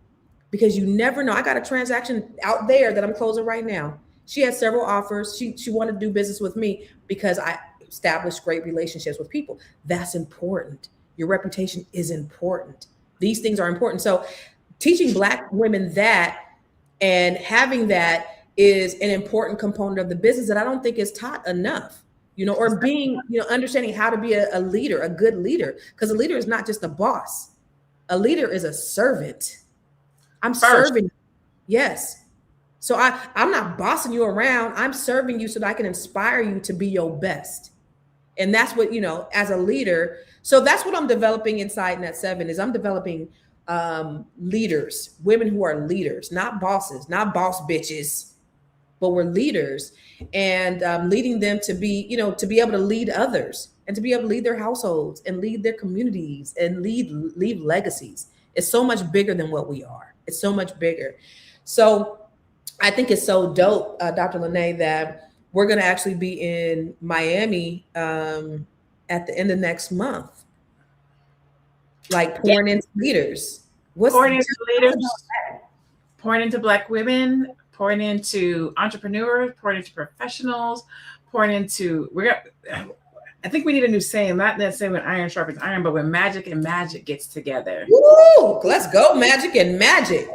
because you never know. I got a transaction out there that I'm closing right now. She had several offers. She wanted to do business with me because I established great relationships with people. That's important. Your reputation is important. These things are important. So teaching Black women that and having that is an important component of the business that I don't think is taught enough, or being, understanding how to be a leader, a good leader, because a leader is not just a boss. A leader is a servant. I'm serving. Yes. So I'm not bossing you around. I'm serving you so that I can inspire you to be your best. And that's what, as a leader. So that's what I'm developing inside Net 7 is I'm developing leaders, women who are leaders, not bosses, not boss bitches, but we're leaders, and leading them to be, to be able to lead others and to be able to lead their households and lead their communities and leave legacies. It's so much bigger than what we are. It's so much bigger. So I think it's so dope, Dr. LaNée, that we're going to actually be in Miami at the end of next month, like pouring into leaders. Pouring into leaders, pouring into Black women, pouring into entrepreneurs, pouring into professionals, pouring into, I think we need a new saying, not necessarily when iron sharpens iron, but when magic and magic gets together. Woo! Let's go, magic and magic.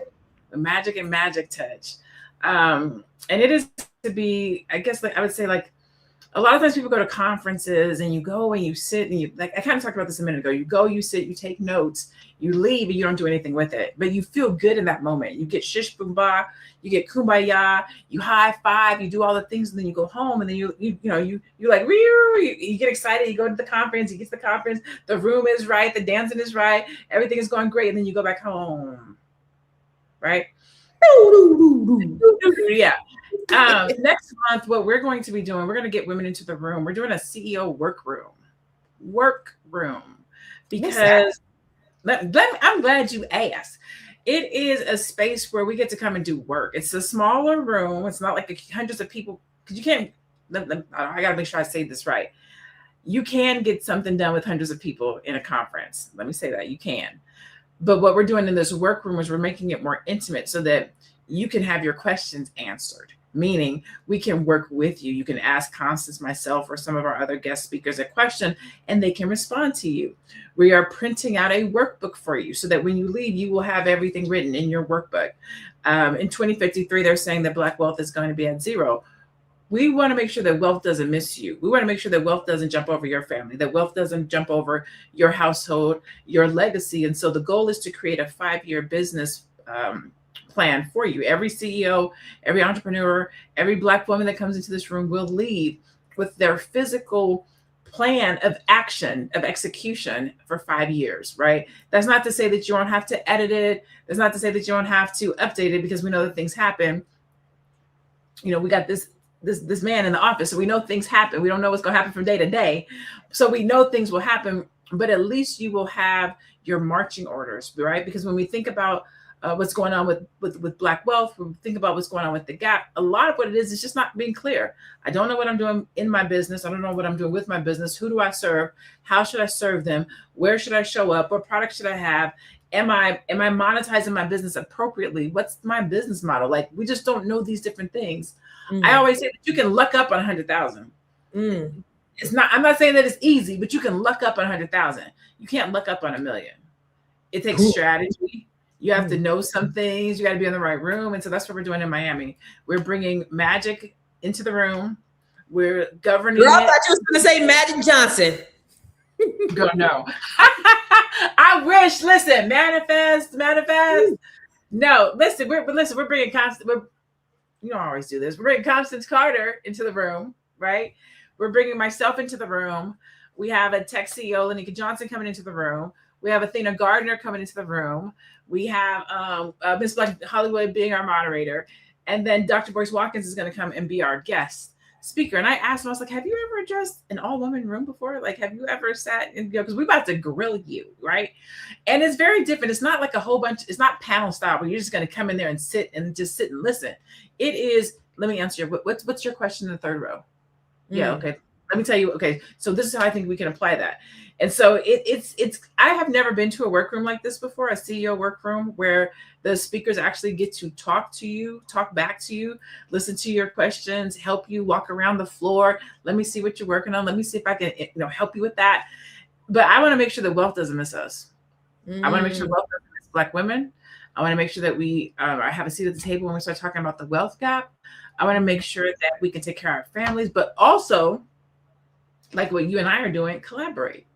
The magic and magic touch. And it is to be, I guess, like I would say, like a lot of times people go to conferences and you go and you sit and you, like I kind of talked about this a minute ago. You go, you sit, you take notes, you leave, and you don't do anything with it. But you feel good in that moment. You get shish boom ba, you get kumbaya, you high five, you do all the things, and then you go home, and then you like you get excited. You go to the conference, you get to the conference, the room is right, the dancing is right, everything is going great, and then you go back home, right? Yeah. Next month, what we're going to be doing, we're going to get women into the room. We're doing a CEO work room, because I'm glad you asked. It is a space where we get to come and do work. It's a smaller room. It's not like hundreds of people, because you can't, I got to make sure I say this right. You can get something done with hundreds of people in a conference. Let me say that you can. But what we're doing in this workroom is we're making it more intimate so that you can have your questions answered. Meaning we can work with you. You can ask Constance, myself, or some of our other guest speakers a question, and they can respond to you. We are printing out a workbook for you so that when you leave, you will have everything written in your workbook. In 2053, they're saying that Black wealth is going to be at zero. We want to make sure that wealth doesn't miss you. We want to make sure that wealth doesn't jump over your family, that wealth doesn't jump over your household, your legacy. And so the goal is to create a 5-year business plan for you. Every CEO, every entrepreneur, every Black woman that comes into this room will leave with their physical plan of action, of execution for 5 years, right? That's not to say that you won't have to edit it. That's not to say that you won't have to update it, because we know that things happen. You know, we got this man in the office, so we know things happen. We don't know what's going to happen from day to day. So we know things will happen, but at least you will have your marching orders, right? Because when we think about what's going on with Black wealth, when we think about what's going on with the gap, a lot of what it is just not being clear. I don't know what I'm doing in my business. I don't know what I'm doing with my business. Who do I serve? How should I serve them? Where should I show up? What products should I have? Am I monetizing my business appropriately? What's my business model? Like, we just don't know these different things. I always say that you can luck up on 100,000. It's not, I'm not saying that it's easy, but you can luck up on 100,000. You can't luck up on 1 million. It takes strategy. You have to know some things. You got to be in the right room. And so that's what we're doing in Miami. We're bringing magic into the room. We're governing. Girl, I thought you was going to say Magic Johnson. Go, no. I wish. Listen, manifest. No, listen, we're bringing Constance. You don't always do this. We're bringing Constance Carter into the room, right? We're bringing myself into the room. We have a tech CEO, LaNée Johnson, coming into the room. We have Athena Gardner coming into the room. We have Miss Black Hollywood being our moderator. And then Dr. Boyce Watkins is going to come and be our guest speaker. And I asked him, I was like, have you ever addressed an all-woman room before? Like, have you ever sat and go, because we're about to grill you, right? And it's very different. It's not like a whole bunch, it's not panel style where you're just going to come in there and sit and listen. It is, let me answer your, what's your question in the third row? Yeah, okay. Let me tell you, okay, so this is how I think we can apply that. And so it's I have never been to a workroom like this before, a CEO workroom where the speakers actually get to talk to you, talk back to you, listen to your questions, help you walk around the floor. Let me see what you're working on. Let me see if I can, help you with that. But I want to make sure that wealth doesn't miss us. I want to make sure wealth doesn't miss Black women. I want to make sure that we have a seat at the table when we start talking about the wealth gap. I want to make sure that we can take care of our families, but also, like what you and I are doing, collaborate.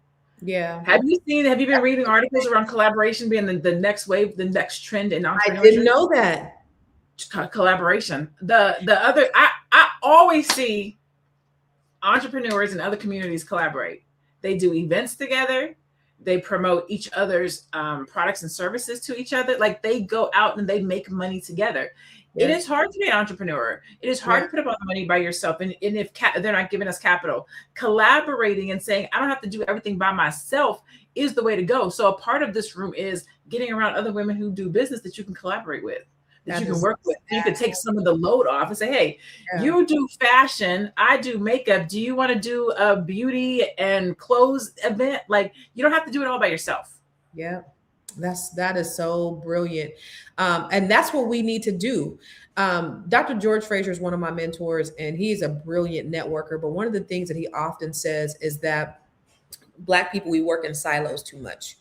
Yeah. Have you been reading articles around collaboration being the next wave, the next trend in entrepreneurship? I didn't know that. Collaboration. I always see entrepreneurs in other communities collaborate. They do events together. They promote each other's products and services to each other. Like, they go out and they make money together. Yes. It is hard to be an entrepreneur. It is hard to put up all the money by yourself. And if they're not giving us capital, collaborating and saying, I don't have to do everything by myself is the way to go. So a part of this room is getting around other women who do business that you can collaborate with, that you can work with. You can take some of the load off and say, hey, you do fashion, I do makeup. Do you want to do a beauty and clothes event? Like, you don't have to do it all by yourself. Yeah. That is so brilliant. And that's what we need to do. Dr. George Fraser is one of my mentors, and he's a brilliant networker. But one of the things that he often says is that Black people, we work in silos too much,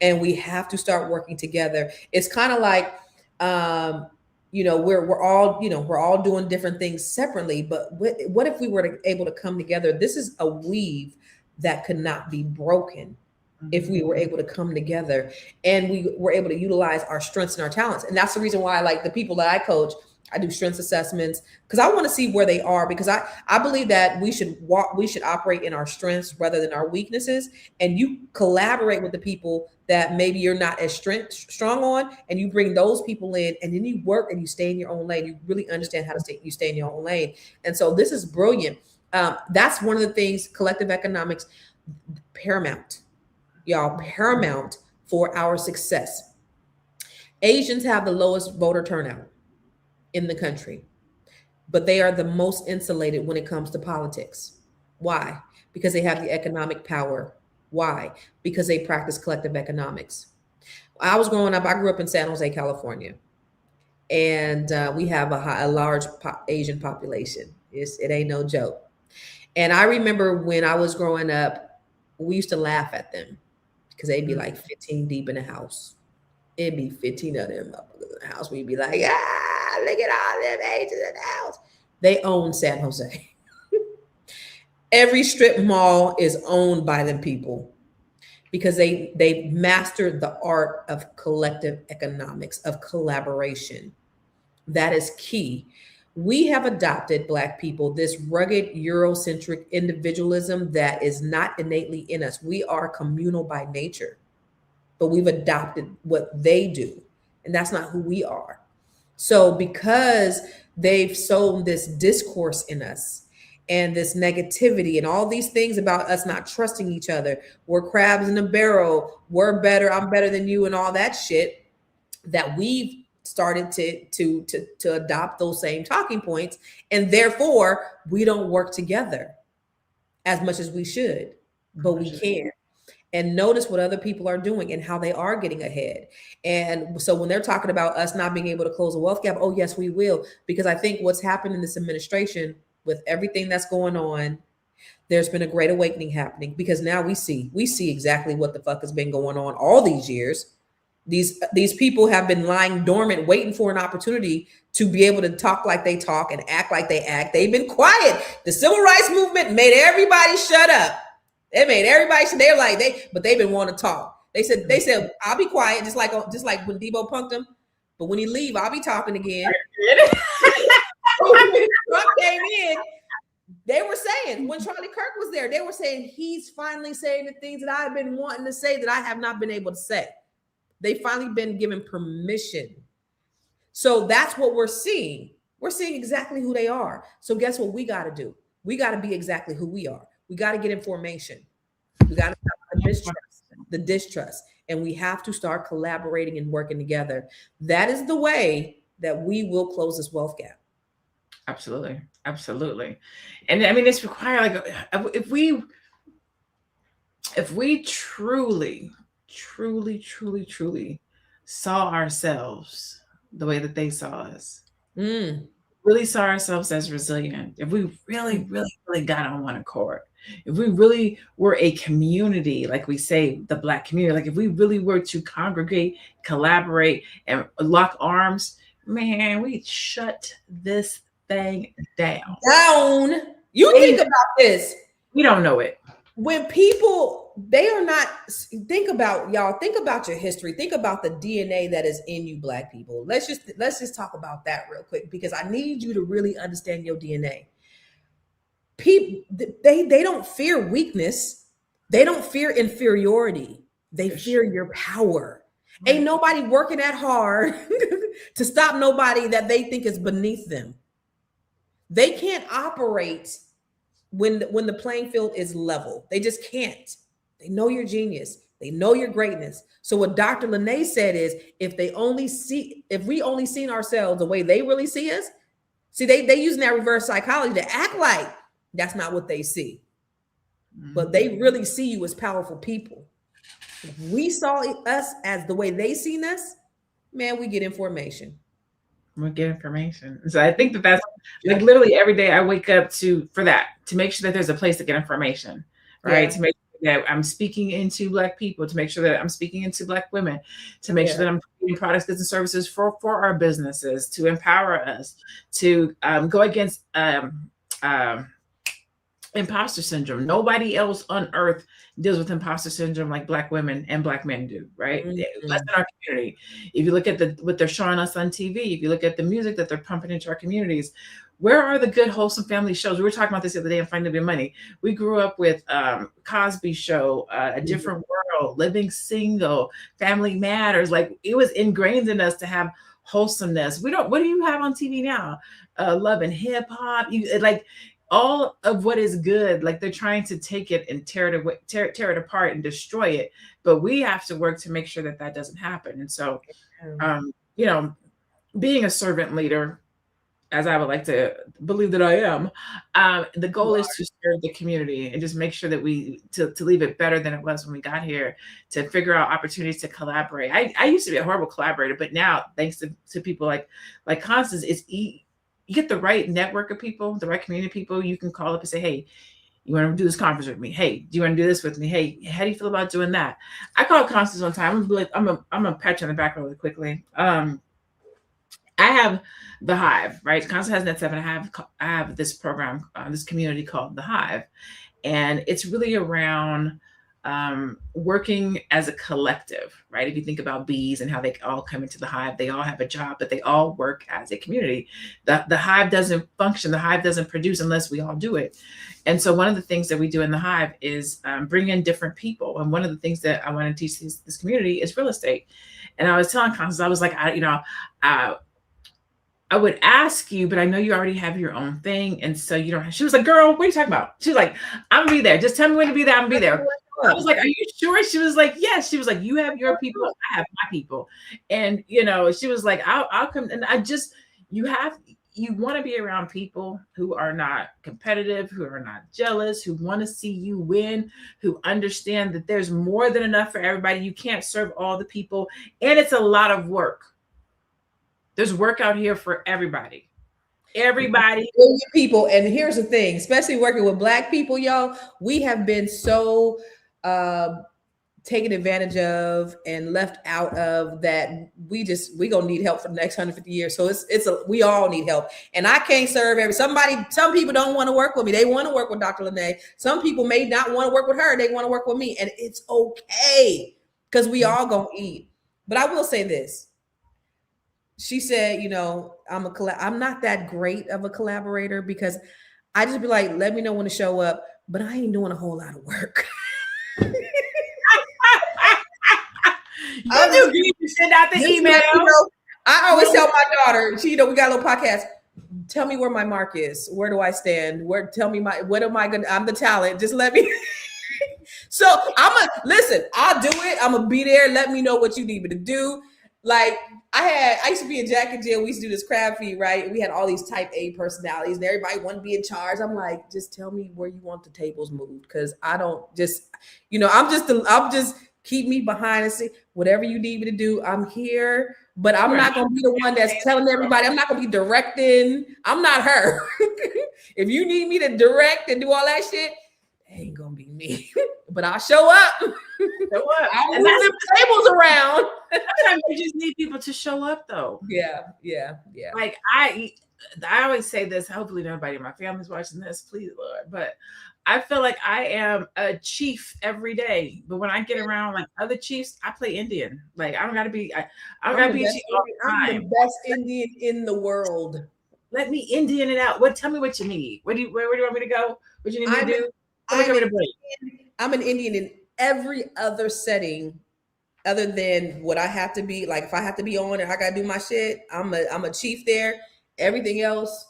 and we have to start working together. It's kind of like, we're all doing different things separately. But what if we were able to come together? This is a weave that could not be broken if we were able to come together and we were able to utilize our strengths and our talents. And that's the reason why, like, the people that I coach, I do strengths assessments, because I want to see where they are, because I believe that we should operate in our strengths rather than our weaknesses. And you collaborate with the people that maybe you're not as strong on, and you bring those people in, and then you work and you stay in your own lane. You really understand how to stay in your own lane. And so this is brilliant. That's one of the things, collective economics, paramount. Y'all, paramount for our success. Asians have the lowest voter turnout in the country, but they are the most insulated when it comes to politics. Why? Because they have the economic power. Why? Because they practice collective economics. I was growing up, I grew up in San Jose, California. and we have a large Asian population. It ain't no joke. And I remember when I was growing up, we used to laugh at them because they'd be like 15 deep in the house. It'd be 15 of them up in the house. We'd be like, look at all them Asians in the house. They own San Jose. Every strip mall is owned by them people because they mastered the art of collective economics, of collaboration. That is key. We have adopted, Black people, this rugged Eurocentric individualism that is not innately in us. We are communal by nature, but we've adopted what they do, and that's not who we are. So because they've sown this discourse in us and this negativity and all these things about us not trusting each other, we're crabs in a barrel, we're better, I'm better than you, and all that shit, that we've started to adopt those same talking points, and therefore we don't work together as much as we should, but we can. And notice what other people are doing and how they are getting ahead. And so when they're talking about us not being able to close a wealth gap, oh yes, we will. Because I think what's happened in this administration with everything that's going on, there's been a great awakening happening, because now we see exactly what the fuck has been going on all these years. These people have been lying dormant, waiting for an opportunity to be able to talk like they talk and act like they act. They've been quiet. The civil rights movement made everybody shut up. It made everybody. They're like but they've been wanting to talk. They said I'll be quiet, just like when Debo punked him. But when he leave, I'll be talking again. When Trump came in, they were saying, when Charlie Kirk was there, they were saying he's finally saying the things that I've been wanting to say that I have not been able to say. They finally been given permission. So that's what we're seeing. We're seeing exactly who they are. So guess what we got to do? We got to be exactly who we are. We got to get information. We got to stop the distrust, and we have to start collaborating and working together. That is the way that we will close this wealth gap. Absolutely. Absolutely. And I mean, it's required, like, if we truly saw ourselves the way that they saw us, really saw ourselves as resilient, if we really got on one accord, if we really were a community, like we say, the Black community, like if we really were to congregate, collaborate, and lock arms, man, we'd shut this thing down. You think about this. We don't know it. When people, they are not, think about your history. Think about the DNA that is in you, Black people. Let's just talk about that real quick, because I need you to really understand your DNA. People, they don't fear weakness. They don't fear inferiority. They fear your power. Ain't nobody working that hard to stop nobody that they think is beneath them. They can't operate when the playing field is level. They just can't. They know your genius. They know your greatness. So what Dr. LaNée said is, if we only seen ourselves the way they really see us, see, they using that reverse psychology to act like that's not what they see. But they really see you as powerful people. If we saw us as the way they seen us, man, we get information. We get information. So I think that's like literally every day I wake up to make sure that there's a place to get information, right? To make sure that I'm speaking into Black people, to make sure that I'm speaking into Black women, to make sure that I'm creating products, goods, and services for our businesses, to empower us, to go against imposter syndrome. Nobody else on earth deals with imposter syndrome like Black women and Black men do, right? Less in our community. If you look at what they're showing us on TV, if you look at the music that they're pumping into our communities, where are the good, wholesome family shows? We were talking about this the other day on Finding Your Money. We grew up with Cosby Show, A Different World, Living Single, Family Matters. Like, it was ingrained in us to have wholesomeness. What do you have on TV now? Love and Hip Hop. Like, all of what is good, like they're trying to take it and tear it apart and destroy it. But we have to work to make sure that doesn't happen. And so, being a servant leader, as I would like to believe that I am, the goal is to serve the community and just make sure that to leave it better than it was when we got here, to figure out opportunities to collaborate. I used to be a horrible collaborator, but now thanks to people like Constance, you get the right network of people, the right community people. You can call up and say, hey, you want to do this conference with me? Hey, do you want to do this with me? Hey, how do you feel about doing that? I called Constance one time. I'm a pat you on the back really quickly. I have the Hive, right? Constance has Net 7. I have this program, this community called the Hive, and it's really around working as a collective, right? If you think about bees and how they all come into the hive, they all have a job, but they all work as a community. The hive doesn't function, the hive doesn't produce unless we all do it. And so one of the things that we do in the Hive is bring in different people. And one of the things that I want to teach this community is real estate. And I was telling Constance, I was like, I would ask you, but I know you already have your own thing. And so you don't have, she was like, girl, what are you talking about? She was like, I'm gonna be there. Just tell me when to be there. I'm gonna be there. I was like, are you sure? She was like, yes. She was like, you have your people. I have my people. And, she was like, I'll come. And you want to be around people who are not competitive, who are not jealous, who want to see you win, who understand that there's more than enough for everybody. You can't serve all the people. And it's a lot of work. There's work out here for everybody. Everybody. People. And here's the thing, especially working with Black people, y'all, we have been so taken advantage of and left out of that we gonna need help for the next 150 years. So we all need help. And I can't serve some people don't want to work with me. They want to work with Dr. LaNée. Some people may not want to work with her. They want to work with me. And it's okay because we all gonna eat. But I will say this. She said, I'm not that great of a collaborator because I just be like, let me know when to show up, but I ain't doing a whole lot of work. You send out the email. I always tell my daughter, we got a little podcast. Tell me where my mark is. Where do I stand? Tell me what am I gonna? I'm the talent. Just let me. So listen. I'll do it. I'm gonna be there. Let me know what you need me to do. Like I used to be in Jack and Jill. We used to do this crab feed, right? We had all these type A personalities and everybody wanted to be in charge. I'm like, just tell me where you want the tables moved. Cause I don't just, I'm just keep me behind and say, whatever you need me to do, I'm here. But I'm not going to be the one that's telling everybody. I'm not going to be directing. I'm not her. If you need me to direct and do all that shit, it ain't going to be me. But I'll show up. I'll move the tables around. Sometimes you just need people to show up, though. Yeah. Like I always say this. Hopefully nobody in my family's watching this, please, Lord. But I feel like I am a chief every day. But when I get around like other chiefs, I play Indian. Like I don't gotta be a chief all the time. I'm the best Indian in the world. Let me Indian it out. Tell me what you need. Where do you want me to go? What you need me to do? I'm an Indian in every other setting other than what I have to be. Like if I have to be on and I gotta do my shit, I'm a chief there. Everything else,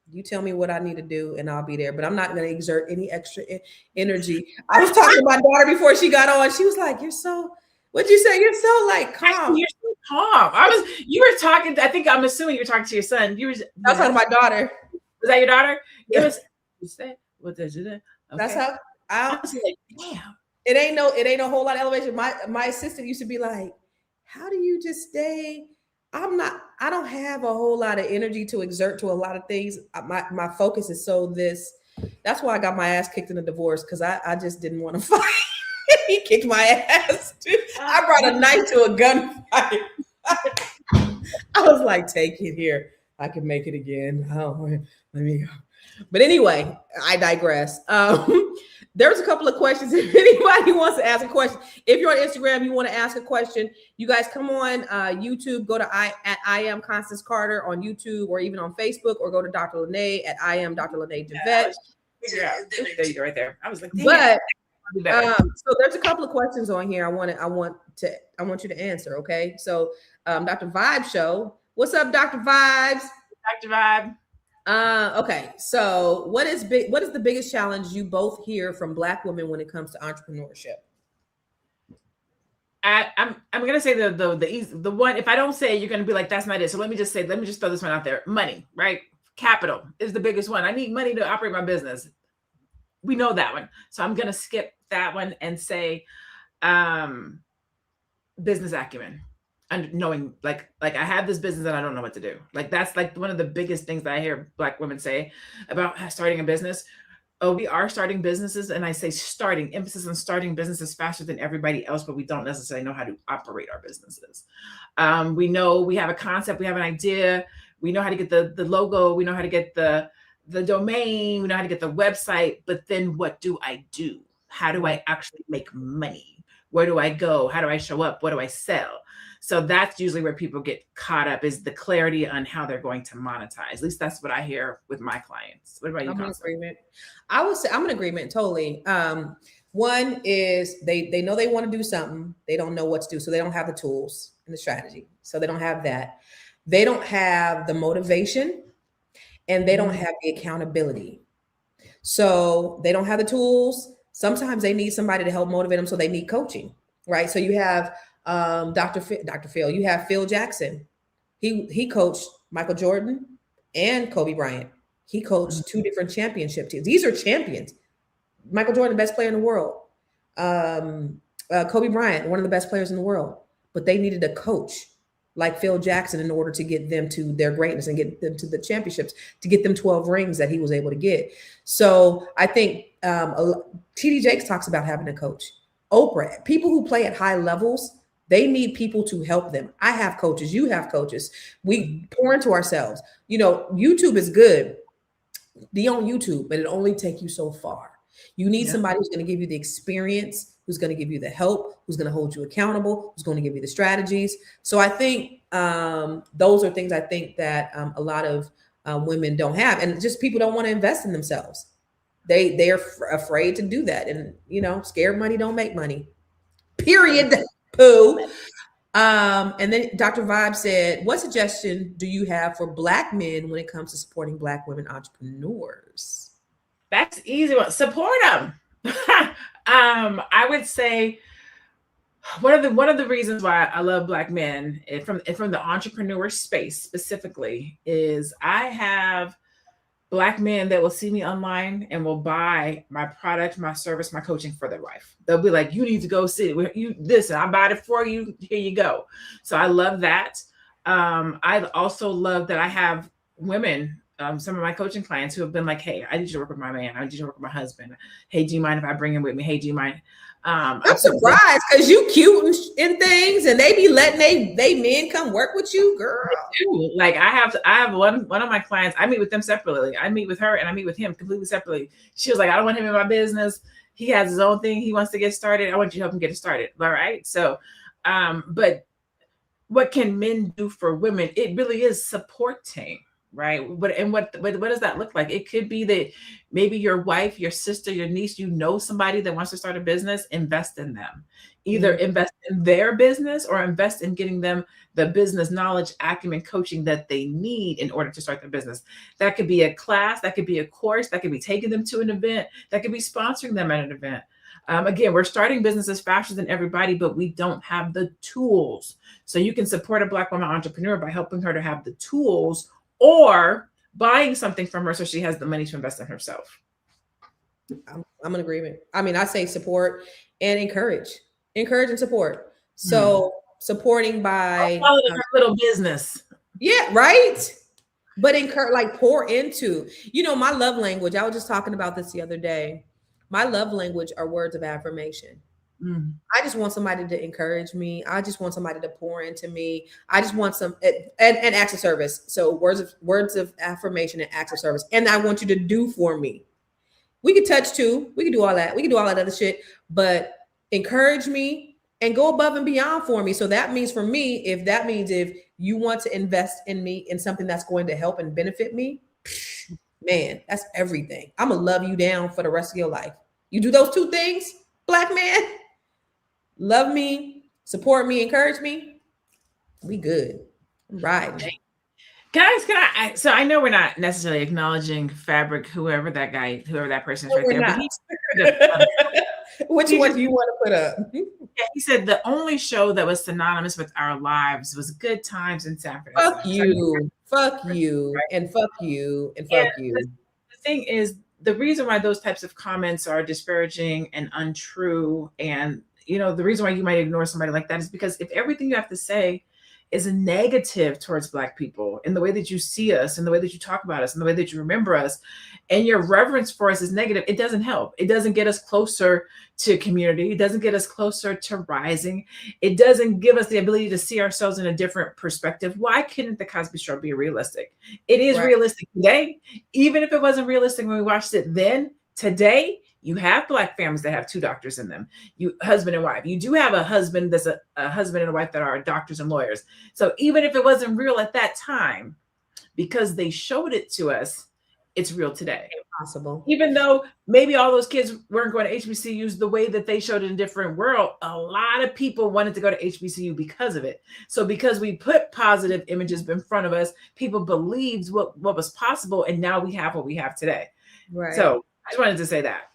you tell me what I need to do and I'll be there. But I'm not going to exert any extra energy. I was talking to my daughter before she got on. She was like, what'd you say? You're so like calm. You're so calm. You were talking, I'm assuming you're talking to your son. I was talking to my daughter. Was that your daughter? Yeah. What does it? Okay. That's how I was like, damn. It ain't no whole lot of elevation. My assistant used to be like, how do you just stay? I don't have a whole lot of energy to exert to a lot of things. My focus is that's why I got my ass kicked in a divorce. Cause I just didn't want to fight. He kicked my ass. I brought a knife to a gunfight. I was like, take it here. I can make it again. Let me go. But anyway, I digress. There's a couple of questions. If anybody wants to ask a question, if you're on Instagram, you want to ask a question, you guys come on YouTube, go to I am Constance Carter on YouTube, or even on Facebook, or go to Dr. LaNée at I am Dr. LaNée Javette. Yeah, there you go, right there. I was like, but so there's a couple of questions on here. I want you to answer. Okay, so Dr. Vibe Show, what's up, Dr. Vibes? Dr. Vibe. Okay, so what is the biggest challenge you both hear from Black women when it comes to entrepreneurship? I'm gonna say the one. If I don't say it, you're gonna be like, that's not it. So let me just throw this one out there. Money, right? Capital is the biggest one. I need money to operate my business. we know that one. So I'm going to skip that one and say business acumen. And knowing like I have this business and I don't know what to do. Like that's like one of the biggest things that I hear Black women say about starting a business. Oh, we are starting businesses, and I say starting, emphasis on starting businesses faster than everybody else, but we don't necessarily know how to operate our businesses. We know we have a concept, we have an idea, we know how to get the logo, we know how to get the domain, we know how to get the website, but then what do I do? How do I actually make money? Where do I go? How do I show up? What do I sell? So that's usually where people get caught up, is the clarity on how they're going to monetize. At least that's what I hear with my clients. What about you, I'm in Constance? agreement. I would say I'm in agreement totally. One is they know they want to do something. They don't know what to do. So they don't have the tools and the strategy. So they don't have that. They don't have the motivation, and they don't have the accountability. So they don't have the tools. Sometimes they need somebody to help motivate them. So they need coaching, right? So you have Dr. Phil, you have Phil Jackson. He coached Michael Jordan and Kobe Bryant. He coached two different championship teams. These are champions. Michael Jordan, the best player in the world. Kobe Bryant, one of the best players in the world. But they needed a coach like Phil Jackson in order to get them to their greatness and get them to the championships, to get them 12 rings that he was able to get. So I think TD Jakes talks about having a coach. Oprah, people who play at high levels, they need people to help them. I have coaches. You have coaches. We pour into ourselves. You know, YouTube is good. Be on YouTube, but it only take you so far. You need somebody who's going to give you the experience, who's going to give you the help, who's going to hold you accountable, who's going to give you the strategies. So I think those are things I think that a lot of women don't have, and just people don't want to invest in themselves. They're afraid to do that, and you know, scared money don't make money. Period. Pooh. And then Dr. Vibe said, what suggestion do you have for Black men when it comes to supporting Black women entrepreneurs? That's easy one. Support them. I would say one of the reasons why I love Black men from the entrepreneur space specifically is I have Black men that will see me online and will buy my product, my service, my coaching for their wife. They'll be like, you need to go sit with you. Listen, I bought it for you. Here you go. So I love that. I also love that I have women, some of my coaching clients who have been like, hey, I need you to work with my man. I need you to work with my husband. Hey, do you mind if I bring him with me? Hey, do you mind? I'm surprised because you cute and things, and they be letting they men come work with you, girl. Like I have one of my clients. I meet with them separately. I meet with her and I meet with him completely separately. She was like, I don't want him in my business. He has his own thing. He wants to get started. I want you to help him get it started. All right. So, but what can men do for women? It really is supporting. Right. What does that look like? It could be that maybe your wife, your sister, your niece, you know, somebody that wants to start a business, invest in them. Either invest in their business or invest in getting them the business knowledge, acumen, coaching that they need in order to start their business. That could be a class, that could be a course, that could be taking them to an event, that could be sponsoring them at an event. Again, we're starting businesses faster than everybody, but we don't have the tools. So you can support a Black woman entrepreneur by helping her to have the tools or buying something from her so she has the money to invest in herself. I'm in agreement. I mean, I say support and encourage and support. So supporting by her little business. Yeah, right. But like pour into, you know, my love language. I was just talking about this the other day. My love language are words of affirmation. I just want somebody to encourage me. I just want somebody to pour into me. I just want some and acts of service. So words of affirmation and acts of service. And I want you to do for me. We could touch too. We could do all that. We can do all that other shit. But encourage me and go above and beyond for me. So that means for me, if you want to invest in me in something that's going to help and benefit me, man, that's everything. I'm gonna love you down for the rest of your life. You do those two things, Black man. Love me, support me, encourage me. We good. I'm riding. Guys, can I? So I know we're not necessarily acknowledging Fabric, whoever that person is right there. But which one do you want to put up? Yeah, he said the only show that was synonymous with our lives was Good Times in San Francisco. Fuck you, and fuck you, and fuck you. The thing is, the reason why those types of comments are disparaging and untrue, and the reason why you might ignore somebody like that is because if everything you have to say is a negative towards Black people in the way that you see us, in the way that you talk about us, in the way that you remember us, and your reverence for us is negative, it doesn't help. It doesn't get us closer to community. It doesn't get us closer to rising. It doesn't give us the ability to see ourselves in a different perspective. Why couldn't the Cosby Show be realistic? It is realistic today. Even if it wasn't realistic when we watched it then, today, you have Black families that have 2 doctors in them. You husband and wife. You do have a husband that's a husband and a wife that are doctors and lawyers. So even if it wasn't real at that time, because they showed it to us, it's real today. Impossible. Even though maybe all those kids weren't going to HBCUs the way that they showed it in a different world, a lot of people wanted to go to HBCU because of it. So because we put positive images in front of us, people believed what was possible, and now we have what we have today. Right. So I just wanted to say that.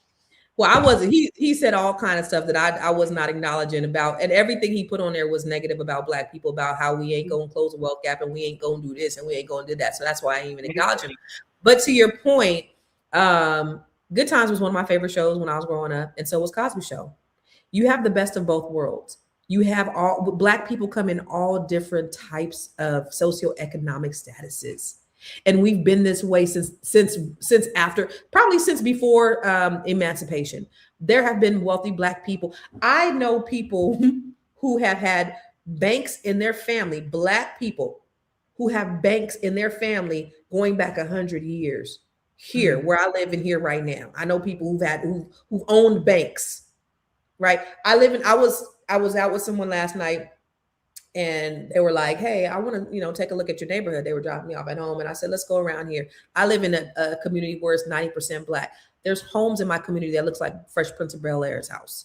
Well, I wasn't. He said all kind of stuff that I was not acknowledging about, and everything he put on there was negative about Black people, about how we ain't going to close the wealth gap, and we ain't going to do this, and we ain't going to do that. So that's why I ain't even acknowledging him. But to your point, Good Times was one of my favorite shows when I was growing up, and so was Cosby Show. You have the best of both worlds. You have all Black people come in all different types of socioeconomic statuses. And we've been this way since after, probably since before emancipation. There have been wealthy Black people. I know people who have had banks in their family, Black people who have banks in their family going back 100 years. Here, where I live in here right now, I know people who've owned banks. Right, I was out with someone last night. And they were like, hey, I want to, take a look at your neighborhood. They were dropping me off at home. And I said, let's go around here. I live in a community where it's 90% Black. There's homes in my community that looks like Fresh Prince of Bel-Air's house.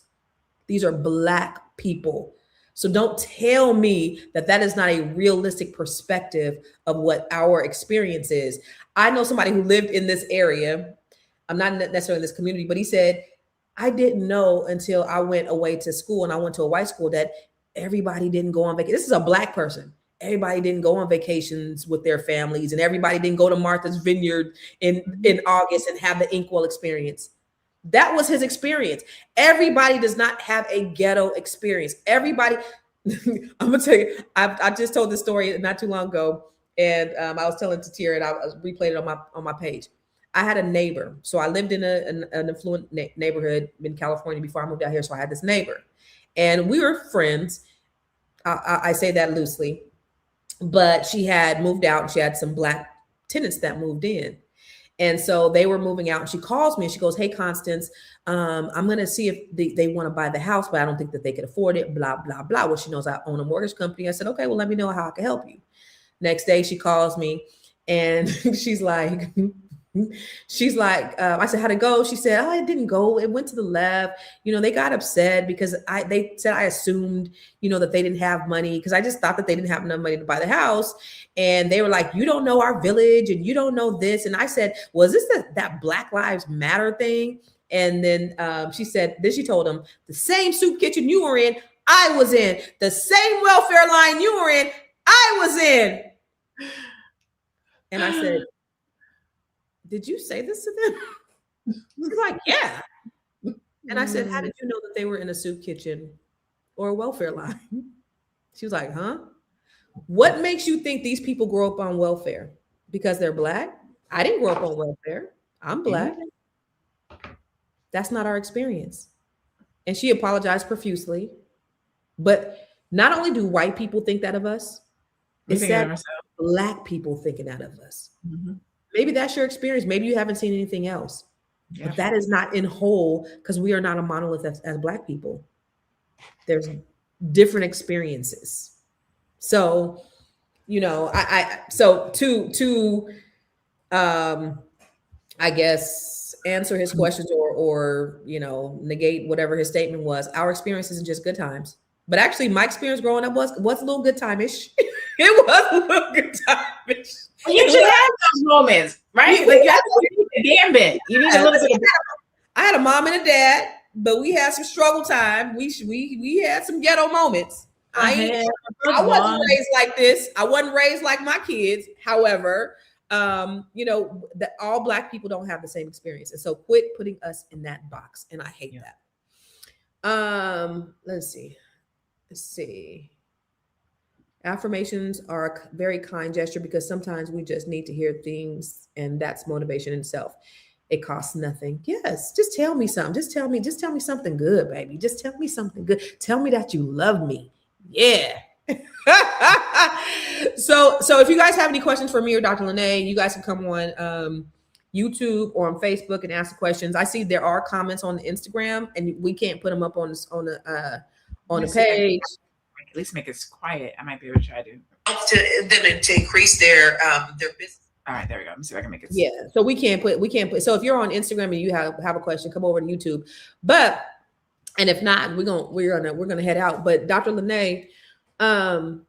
These are Black people. So don't tell me that is not a realistic perspective of what our experience is. I know somebody who lived in this area. I'm not necessarily in this community, but he said, I didn't know until I went away to school, and I went to a white school, that everybody didn't go on vacation. This is a Black person. Everybody didn't go on vacations with their families, and everybody didn't go to Martha's Vineyard in August and have the Inkwell experience. That was his experience. Everybody does not have a ghetto experience. Everybody, I'm gonna tell you, I just told this story not too long ago, and I was telling it to Tira, and I replayed it on my page. I had a neighbor. So I lived in an affluent neighborhood in California before I moved out here. So I had this neighbor. And we were friends. I say that loosely, but she had moved out, and she had some Black tenants that moved in. And so they were moving out, and she calls me and she goes, hey, Constance, I'm going to see if they want to buy the house, but I don't think that they could afford it, blah, blah, blah. Well, she knows I own a mortgage company. I said, okay, well, let me know how I can help you. Next day she calls me and she's like, I said, how'd it go? She said, oh, it didn't go. It went to the left. They got upset because they said I assumed, that they didn't have money, because I just thought that they didn't have enough money to buy the house. And they were like, you don't know our village and you don't know this. And I said, well, is this that Black Lives Matter thing? And then she told them, the same soup kitchen you were in, I was in. The same welfare line you were in, I was in. And I said, did you say this to them? He's like, yeah. And I said, how did you know that they were in a soup kitchen or a welfare line? She was like, huh? What makes you think these people grow up on welfare? Because they're Black? I didn't grow up on welfare. I'm Black. That's not our experience. And she apologized profusely. But not only do white people think that of us, it's that Black people thinking that of us. Mm-hmm. Maybe that's your experience. Maybe you haven't seen anything else. Yeah. But that is not in whole, because we are not a monolith as Black people. There's different experiences. So, I guess answer his questions or negate whatever his statement was. Our experience isn't just good times. But actually, my experience growing up was a little good time-ish. It was a little good time-ish. You should have those moments, right? Like you have to be the gambit. You need a little bit. I had a mom and a dad, but we had some struggle time. We had some ghetto moments. I wasn't raised like this. I wasn't raised like my kids. However, you know, that all Black people don't have the same experience. And so quit putting us in that box. And I hate that. Let's see. Affirmations are a very kind gesture because sometimes we just need to hear things, and that's motivation in itself. It costs nothing. Yes, just tell me something. Just tell me something good, baby. Just tell me something good. Tell me that you love me. Yeah. So if you guys have any questions for me or Dr. LaNée, you guys can come on YouTube or on Facebook and ask the questions. I see there are comments on the Instagram, and we can't put them up on the page. At least make it quiet. I might be able to try to them to increase their business. All right, there we go. Let me see if I can make it. Yeah. So we can't put. So if you're on Instagram and you have a question, come over to YouTube. And if not, we're gonna head out. But Dr. LaNée, can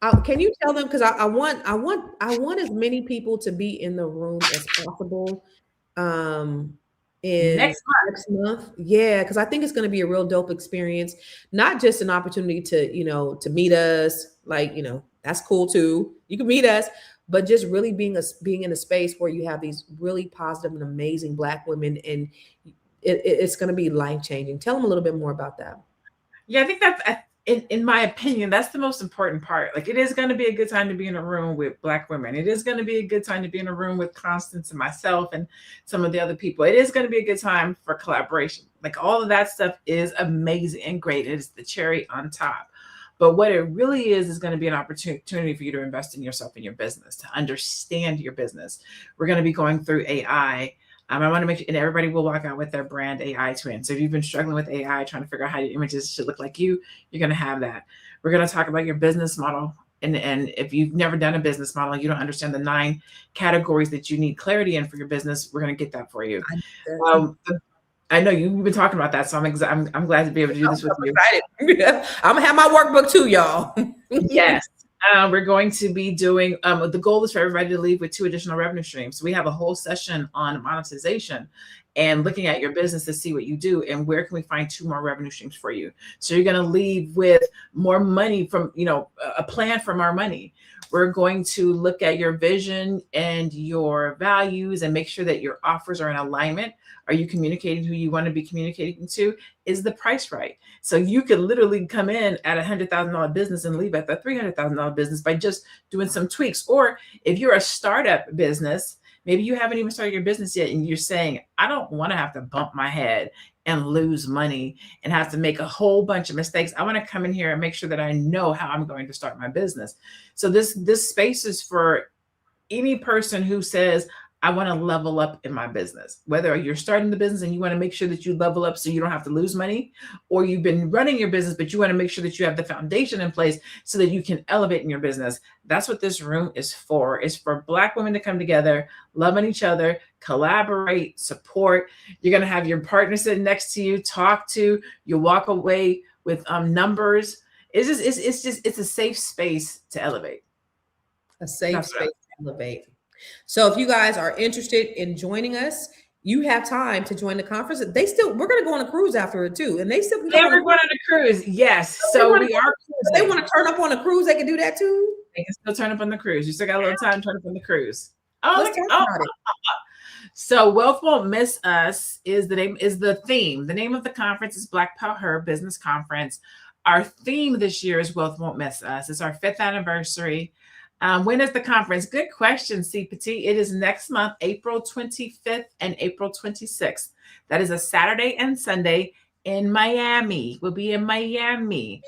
you tell them, because I want as many people to be in the room as possible. In next month. Yeah, because I think it's going to be a real dope experience. Not just an opportunity to meet us, like, that's cool too. You can meet us, but just really being in a space where you have these really positive and amazing Black women, and it's going to be life-changing. Tell them a little bit more about that. Yeah, I think that's, in my opinion, that's the most important part. Like, it is going to be a good time to be in a room with Black women. It is going to be a good time to be in a room with Constance and myself and some of the other people. It is going to be a good time for collaboration. Like, all of that stuff is amazing and great. It is the cherry on top. But what it really is going to be an opportunity for you to invest in yourself and your business, to understand your business. We're going to be going through AI. I want to make sure, and everybody will walk out with their brand AI twin. So if you've been struggling with AI, trying to figure out how your images should look like you're going to have that. We're going to talk about your business model. And if you've never done a business model, you don't understand the 9 categories that you need clarity in for your business, we're going to get that for you. I know you've been talking about that, so I'm glad to be able to do this with you. I'm going to have my workbook too, y'all. Yes. We're going to be doing, the goal is for everybody to leave with 2 additional revenue streams. So we have a whole session on monetization and looking at your business to see what you do and where can we find 2 more revenue streams for you. So you're going to leave with more money from, a plan for more money. We're going to look at your vision and your values and make sure that your offers are in alignment. Are you communicating who you want to be communicating to? Is the price right? So you could literally come in at $100,000 business and leave at the $300,000 business by just doing some tweaks. Or if you're a startup business, maybe you haven't even started your business yet and you're saying, I don't want to have to bump my head and lose money and have to make a whole bunch of mistakes. I want to come in here and make sure that I know how I'm going to start my business. So this space is for any person who says, I want to level up in my business, whether you're starting the business and you want to make sure that you level up so you don't have to lose money, or you've been running your business, but you want to make sure that you have the foundation in place so that you can elevate in your business. That's what this room is for. It's for Black women to come together, love on each other, collaborate, support. You're going to have your partner sitting next to you, talk to, you walk away with numbers. It's a safe space to elevate. A safe space to elevate. So if you guys are interested in joining us, you have time to join the conference. We're going to go on a cruise after it too. And they still can go we're going on a cruise. Yes. So we are. If they want to turn up on a cruise, they can do that too. They can still turn up on the cruise. You still got a little time to turn up on the cruise. So Wealth Won't Miss Us is the theme. The name of the conference is Black Power Business Conference. Our theme this year is Wealth Won't Miss Us. It's our 5th anniversary. When is the conference? Good question, C. Petit. It is next month, April 25th and April 26th. That is a Saturday and Sunday in Miami. We'll be in Miami.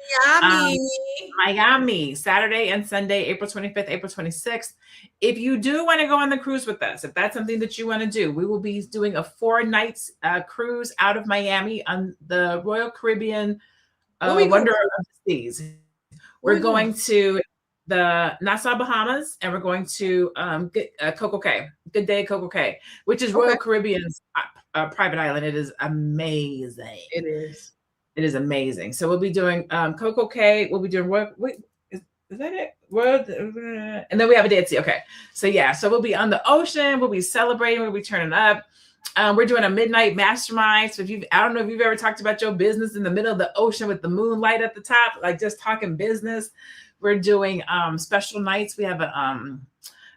Miami, Saturday and Sunday, April 25th, April 26th. If you do want to go on the cruise with us, if that's something that you want to do, we will be doing a 4 nights cruise out of Miami on the Royal Caribbean Wonder of the Seas. We're going to the Nassau, Bahamas, and we're going to Coco Cay, Good Day Coco Cay, which is Royal Caribbean's private island. It is amazing. It is amazing. So we'll be doing Coco Cay. We'll be doing is that it? And then we have a day at sea. Okay. So yeah, so we'll be on the ocean. We'll be celebrating. We'll be turning up. We're doing a midnight mastermind. So I don't know if you've ever talked about your business in the middle of the ocean with the moonlight at the top, like just talking business. We're doing special nights. We have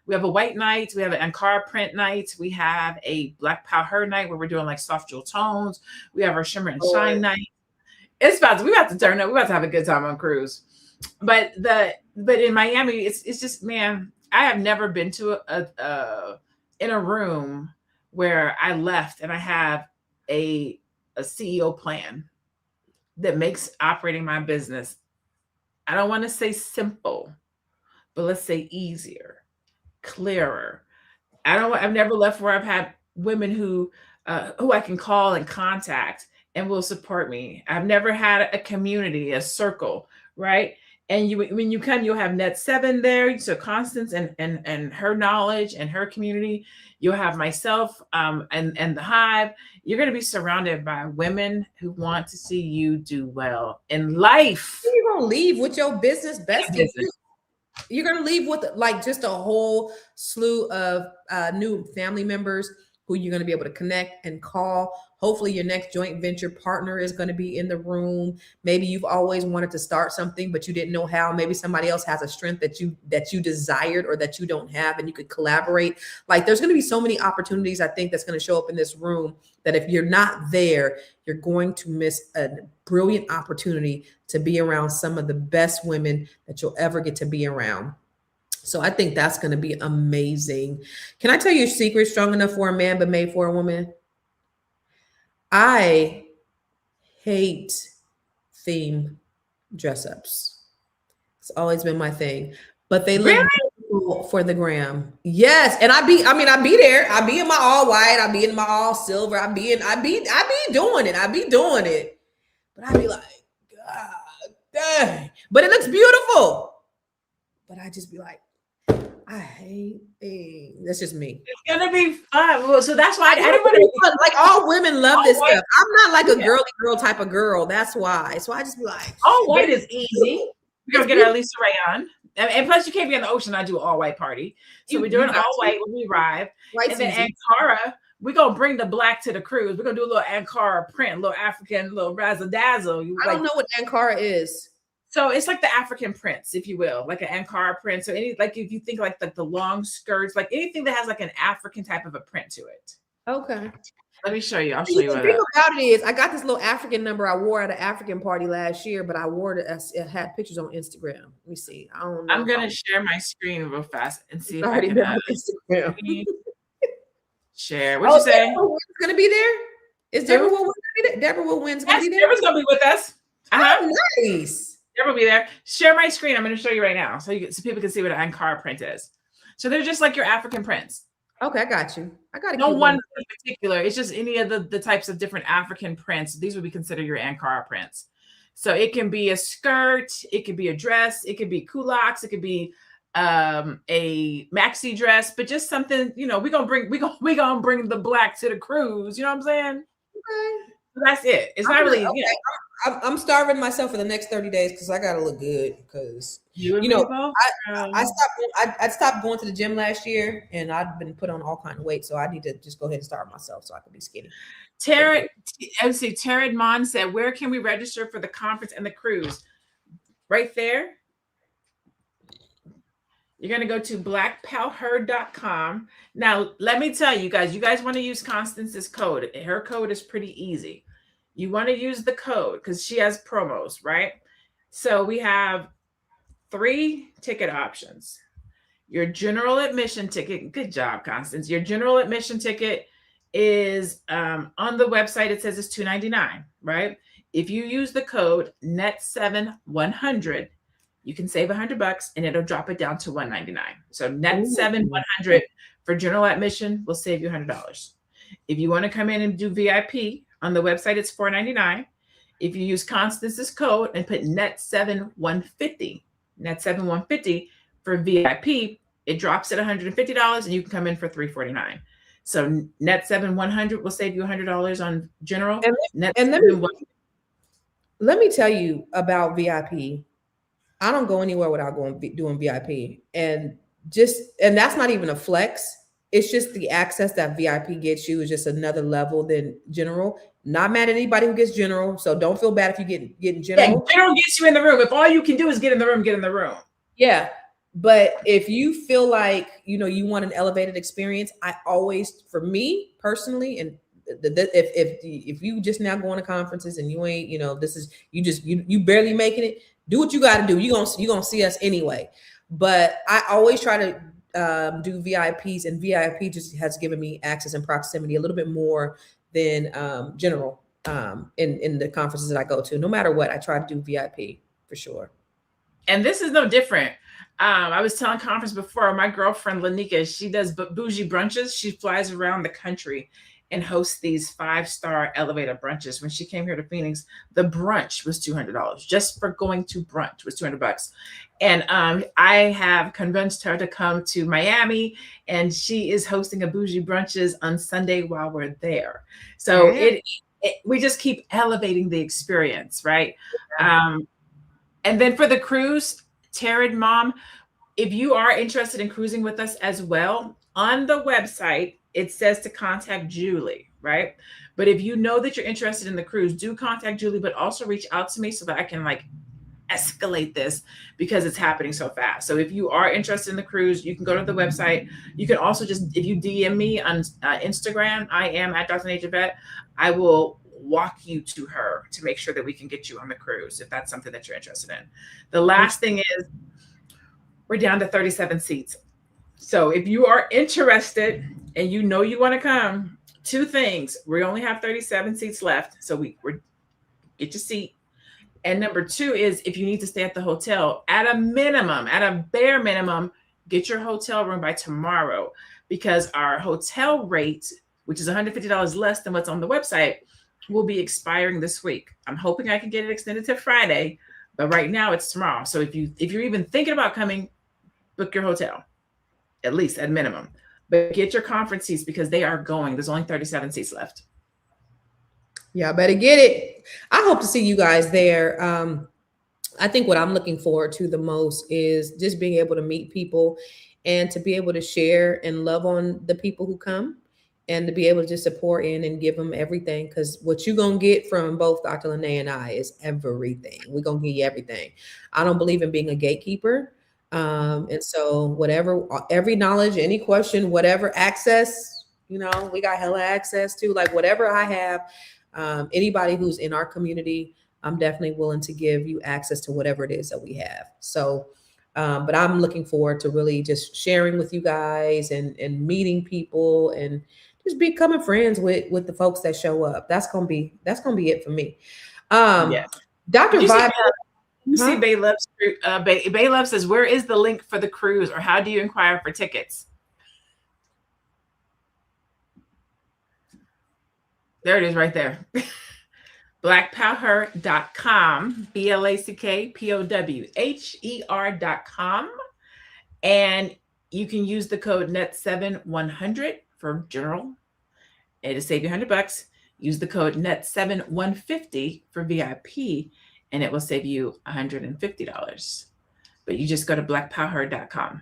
We have a white night. We have an Ankara print night. We have a Black Power night where we're doing like soft jewel tones. We have our shimmer and shine night. We about to turn up. We're about to have a good time on cruise. But in Miami, it's just, man, I have never been to in a room where I left and I have a CEO plan that makes operating my business, I don't want to say simple, but let's say easier, clearer. I've never left where I've had women who I can call and contact and will support me. I've never had a community, a circle, right? And when you come, you'll have Net 7 there. So Constance and her knowledge and her community. You'll have myself and the Hive. You're going to be surrounded by women who want to see you do well in life. You're going to leave with your business bestie. You're going to leave with like just a whole slew of new family members who you're going to be able to connect and call. Hopefully your next joint venture partner is going to be in the room. Maybe you've always wanted to start something, but you didn't know how. Maybe somebody else has a strength that you desired or that you don't have, and you could collaborate. Like, there's going to be so many opportunities, I think, that's going to show up in this room that if you're not there, you're going to miss a brilliant opportunity to be around some of the best women that you'll ever get to be around. So I think that's going to be amazing. Can I tell you a secret? Strong enough for a man, but made for a woman. I hate theme dress ups. It's always been my thing, but they look beautiful for the gram. Yes. And I be there. I be in my all white. I be in my all silver. I be doing it. But I be like, God dang. But it looks beautiful. But I just be like, I hate things. That's just me. It's gonna be fun. Well, so that's why I didn't want to fun. Like, all women love this stuff. I'm not like a girly girl type of girl. That's why. So I just be like, all white is easy. We're gonna get our Lisa Ray on. And plus, you can't be in the ocean. I do all white party. So we're doing all white when we arrive. And then Ankara, we're gonna bring the black to the cruise. We're gonna do a little Ankara print, a little African, little razzle dazzle. I don't know what Ankara is. So it's like the African prints, if you will, like an Ankara print. So if you think like the long skirts, like anything that has like an African type of a print to it. Okay. Let me show you. I'll show you. The thing about it is, I got this little African number I wore at an African party last year, but I wore it. It had pictures on Instagram. Let me see. I don't know. I'm gonna share my screen real fast and see if I can Instagram. Share. What you say? Deborah Wynn's gonna be there. Is Deborah Wynn's gonna be there? Deborah Wynn's gonna be there. Deborah's gonna be with us. Oh, nice. Deborah will be there. Share my screen. I'm going to show you right now, so people can see what an Ankara print is. So they're just like your African prints. Okay, I got you. I got it. No one in particular. It's just any of the types of different African prints. These would be considered your Ankara prints. So it can be a skirt, it could be a dress, it could be culottes, it could be a maxi dress, but just something, we're gonna bring the black to the cruise. You know what I'm saying? Okay. So that's it. It's not really. Okay. I'm starving myself for the next 30 days because I gotta look good. Because I stopped going to the gym last year, and I've been put on all kind of weight, so I need to just go ahead and starve myself so I can be skinny. Taryn Mon said, "Where can we register for the conference and the cruise?" Right there. You're going to go to blackpowher.com. Now, let me tell you guys want to use Constance's code. Her code is pretty easy. You want to use the code because she has promos, right? So we have 3 ticket options. Your general admission ticket. Good job, Constance. Your general admission ticket is on the website. It says it's $299, right? If you use the code NET7100, you can save $100 and it'll drop it down to $199. So NET7100 for general admission will save you $100. If you want to come in and do VIP on the website, it's $499. If you use Constance's code and put NET7150 for VIP, it drops at $150 and you can come in for $349. So NET7100 will save you $100 on general. And let me tell you about VIP. I don't go anywhere without doing VIP, and that's not even a flex. It's just the access that VIP gets you is just another level than general. Not mad at anybody who gets general, so don't feel bad if you get in general. Yeah, general gets you in the room. If all you can do is get in the room, get in the room. Yeah, But if you feel like, you want an elevated experience, I always, for me personally, and if you just now going to conferences and you ain't, this is, you barely making it, do what you got to do. You're going to see us anyway. But I always try to do VIPs, and VIP just has given me access and proximity a little bit more than general in the conferences that I go to. No matter what, I try to do VIP for sure. And this is no different. I was telling conference before, my girlfriend Lanika, she does bougie brunches. She flies around the country and hosts these 5-star elevator brunches. When she came here to Phoenix, the brunch was $200. Just for going to brunch was $200. And I have convinced her to come to Miami, and she is hosting a bougie brunches on Sunday while we're there. So we just keep elevating the experience, right? Yeah. And then for the cruise, Taryn Mom, if you are interested in cruising with us as well, on the website, it says to contact Julie, right? But if you know that you're interested in the cruise, do contact Julie, but also reach out to me so that I can escalate this, because it's happening so fast. So if you are interested in the cruise, you can go to the website. You can also just, if you DM me on Instagram, I am at Dr. Javette, I will walk you to her to make sure that we can get you on the cruise if that's something that you're interested in. The last thing is, we're down to 37 seats. So if you are interested and you know you want to come, 2 things. We only have 37 seats left. So we're get your seat. And number 2 is, if you need to stay at the hotel, at a bare minimum, get your hotel room by tomorrow, because our hotel rate, which is $150 less than what's on the website, will be expiring this week. I'm hoping I can get it extended to Friday, but right now it's tomorrow. So if you're even thinking about coming, book your hotel, at least at minimum. But get your conference seats, because they are going. There's only 37 seats left. Yeah, better get it. I hope to see you guys there. I think what I'm looking forward to the most is just being able to meet people and to be able to share and love on the people who come, and to be able to just support in and give them everything. Because what you're going to get from both Dr. LaNée and I is everything. We're going to give you everything. I don't believe in being a gatekeeper. And so whatever, every knowledge, any question, whatever access, we got hella access to, whatever I have, anybody who's in our community, I'm definitely willing to give you access to whatever it is that we have. So, but I'm looking forward to really just sharing with you guys and meeting people and just becoming friends with the folks that show up. That's gonna be it for me. Yes. Dr. Vibe. You see, Bay Love says, where is the link for the cruise, or how do you inquire for tickets? There it is right there. blackpowher.com, BLACKPOWHER.com. And you can use the code NET7100 for general. It'll save you $100. Use the code NET7150 for VIP, and it will save you $150. But you just go to blackpowher.com.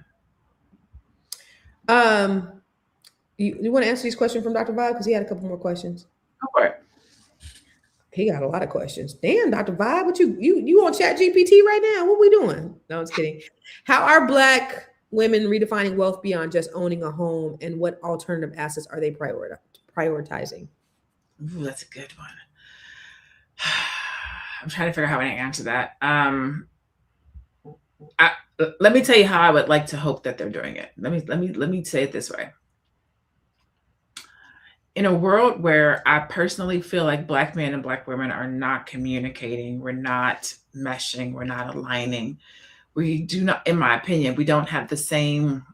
You want to answer these questions from Dr. Vibe? Because he had a couple more questions. Go for it. He got a lot of questions. Damn, Dr. Vibe, what you on Chat GPT right now? What we doing? No, I'm just kidding. How are Black women redefining wealth beyond just owning a home, and what alternative assets are they prioritizing? Ooh, that's a good one. I'm trying to figure out how I answer that. Let me tell you how I would like to hope that they're doing it. Let me say it this way. In a world where I personally feel like Black men and Black women are not communicating, we're not meshing, we're not aligning, we do not, in my opinion, we don't have the same,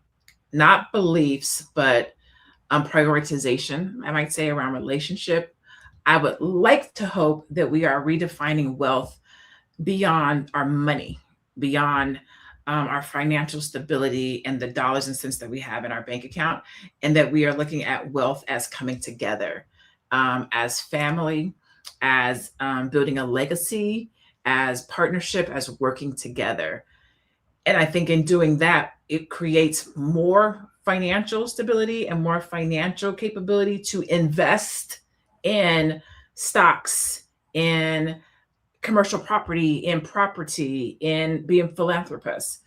not beliefs, but prioritization, I might say, around relationship. I would like to hope that we are redefining wealth beyond our money, beyond our financial stability and the dollars and cents that we have in our bank account, and that we are looking at wealth as coming together, as family, as building a legacy, as partnership, as working together. And I think in doing that, it creates more financial stability and more financial capability to invest in stocks, in commercial property, in being philanthropists.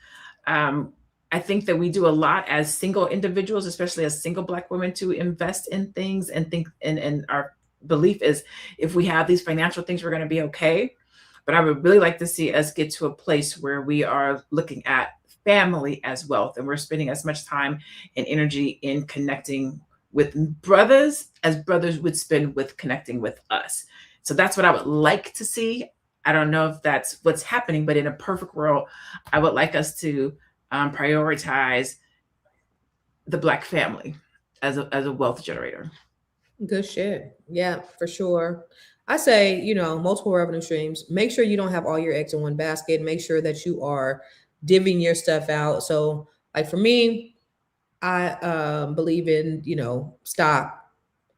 I think that we do a lot as single individuals, especially as single Black women, to invest in things and think, and our belief is if we have these financial things, we're going to be okay. But I would really like to see us get to a place where we are looking at family as wealth, and we're spending as much time and energy in connecting with brothers as brothers would spend with connecting with us. So that's what I would like to see. I don't know if that's what's happening, but in a perfect world, I would like us to prioritize the Black family as a wealth generator. Good shit. Yeah, for sure. I say, multiple revenue streams. Make sure you don't have all your eggs in one basket. Make sure that you are divvying your stuff out. So, like for me, I believe in, stock.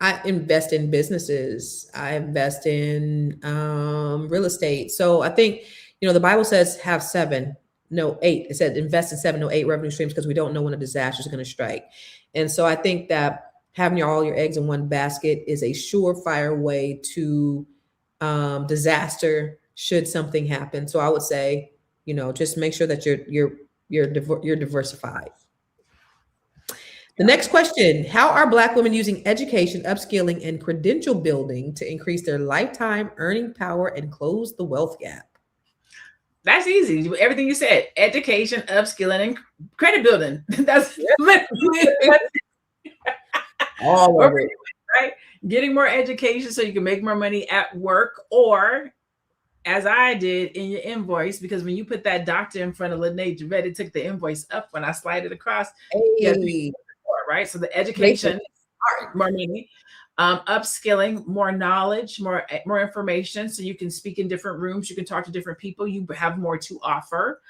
I invest in businesses. I invest in real estate. So I think, the Bible says have seven, no eight. It said invest in seven, no eight revenue streams because we don't know when a disaster is going to strike. And so I think that having all your eggs in one basket is a surefire way to disaster should something happen. So I would say, just make sure that you're diversified. The next question: how are Black women using education, upskilling, and credential building to increase their lifetime earning power and close the wealth gap? That's easy. Everything you said: education, upskilling, and credit building. That's literally all of it, right? Getting more education so you can make more money at work, or as I did in your invoice, because when you put that doctor in front of LaNée, it took the invoice up when I slide it across. Hey. Right? So the education, more money, upskilling, more knowledge, more information, so you can speak in different rooms, you can talk to different people, you have more to offer.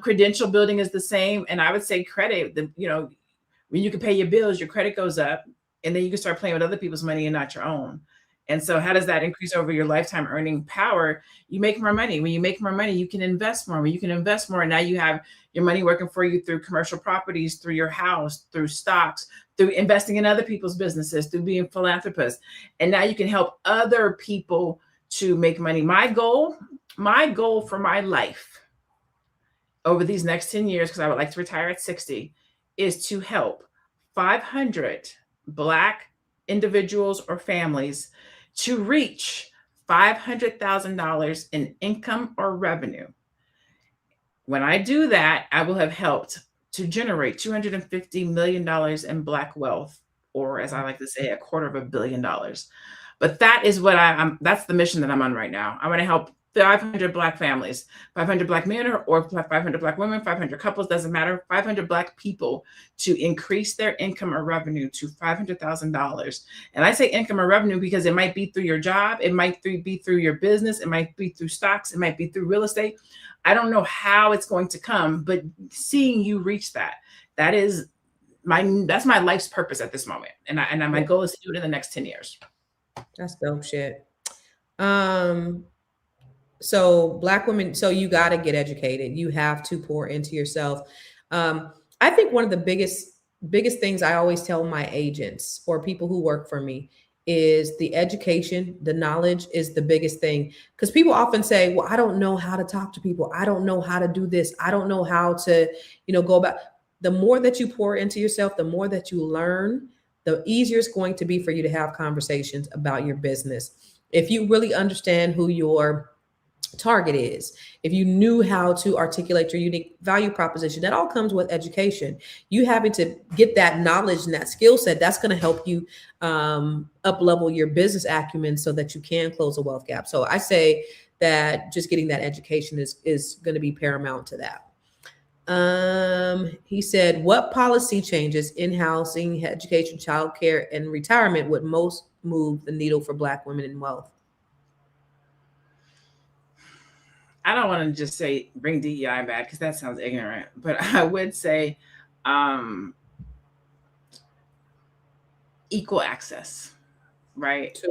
Credential building is the same, and I would say credit. When you can pay your bills, your credit goes up, and then you can start playing with other people's money and not your own. And so how does that increase over your lifetime earning power? You make more money. When you make more money, you can invest more. When you can invest more, and now you have your money working for you through commercial properties, through your house, through stocks, through investing in other people's businesses, through being philanthropists. And now you can help other people to make money. My goal for my life over these next 10 years, because I would like to retire at 60, is to help 500 Black individuals or families to reach $500,000 in income or revenue. When I do that, I will have helped to generate $250 million in Black wealth, or as I like to say, $250 million. But that is what that's the mission that I'm on right now. I want to help 500 Black families, 500 Black men or 500 Black women, 500 couples, doesn't matter, 500 Black people to increase their income or revenue to $500,000. And I say income or revenue because it might be through your job, it might be through your business, it might be through stocks, it might be through real estate. I don't know how it's going to come, but seeing you reach that's my life's purpose at this moment. And my goal is to do it in the next 10 years. That's dope shit. So Black women, so you got to get educated. You have to pour into yourself. I think one of the biggest things I always tell my agents or people who work for me is the education, the knowledge is the biggest thing. Because people often say, well, I don't know how to talk to people. I don't know how to do this. I don't know how to, go about. The more that you pour into yourself, the more that you learn, the easier it's going to be for you to have conversations about your business. If you really understand who your target is, if you knew how to articulate your unique value proposition, that all comes with education. You having to get that knowledge and that skill set, that's going to help you up level your business acumen so that you can close a wealth gap. So I say that just getting that education is going to be paramount to that. He said, what policy changes in housing, education, childcare, and retirement would most move the needle for Black women in wealth? I don't want to just say bring DEI back because that sounds ignorant, but I would say equal access, right?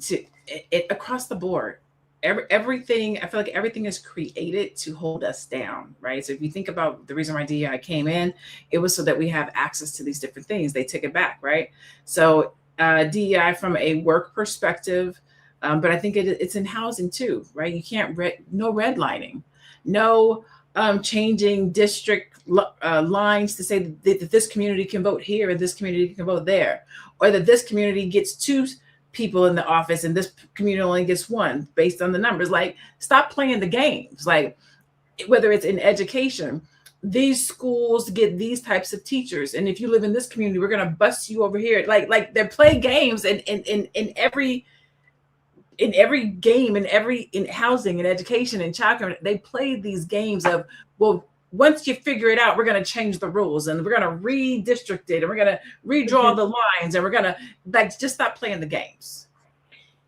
To it across the board. Everything, I feel like everything is created to hold us down, right? So if you think about the reason why DEI came in, it was so that we have access to these different things. They took it back, right? So DEI from a work perspective, but I think it's in housing too, right? You can't no redlining, no changing district lines to say that this community can vote here and this community can vote there, or that this community gets 2 people in the office and this community only gets 1 based on the numbers. Like, stop playing the games. Like, whether it's in education, these schools get these types of teachers, and if you live in this community, we're going to bust you over here. Like they're playing games in every game, in housing and education and childcare. They play these games of, well, once you figure it out, we're going to change the rules and we're going to redistrict it and we're going to redraw the lines and we're going to, like, just stop playing the games.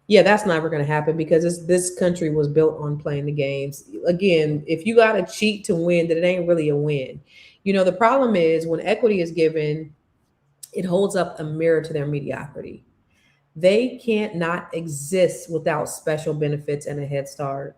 Yeah, that's never going to happen because this country was built on playing the games. Again, if you got to cheat to win, then it ain't really a win. You know, the problem is when equity is given, it holds up a mirror to their mediocrity. They can't not exist without special benefits and a head start.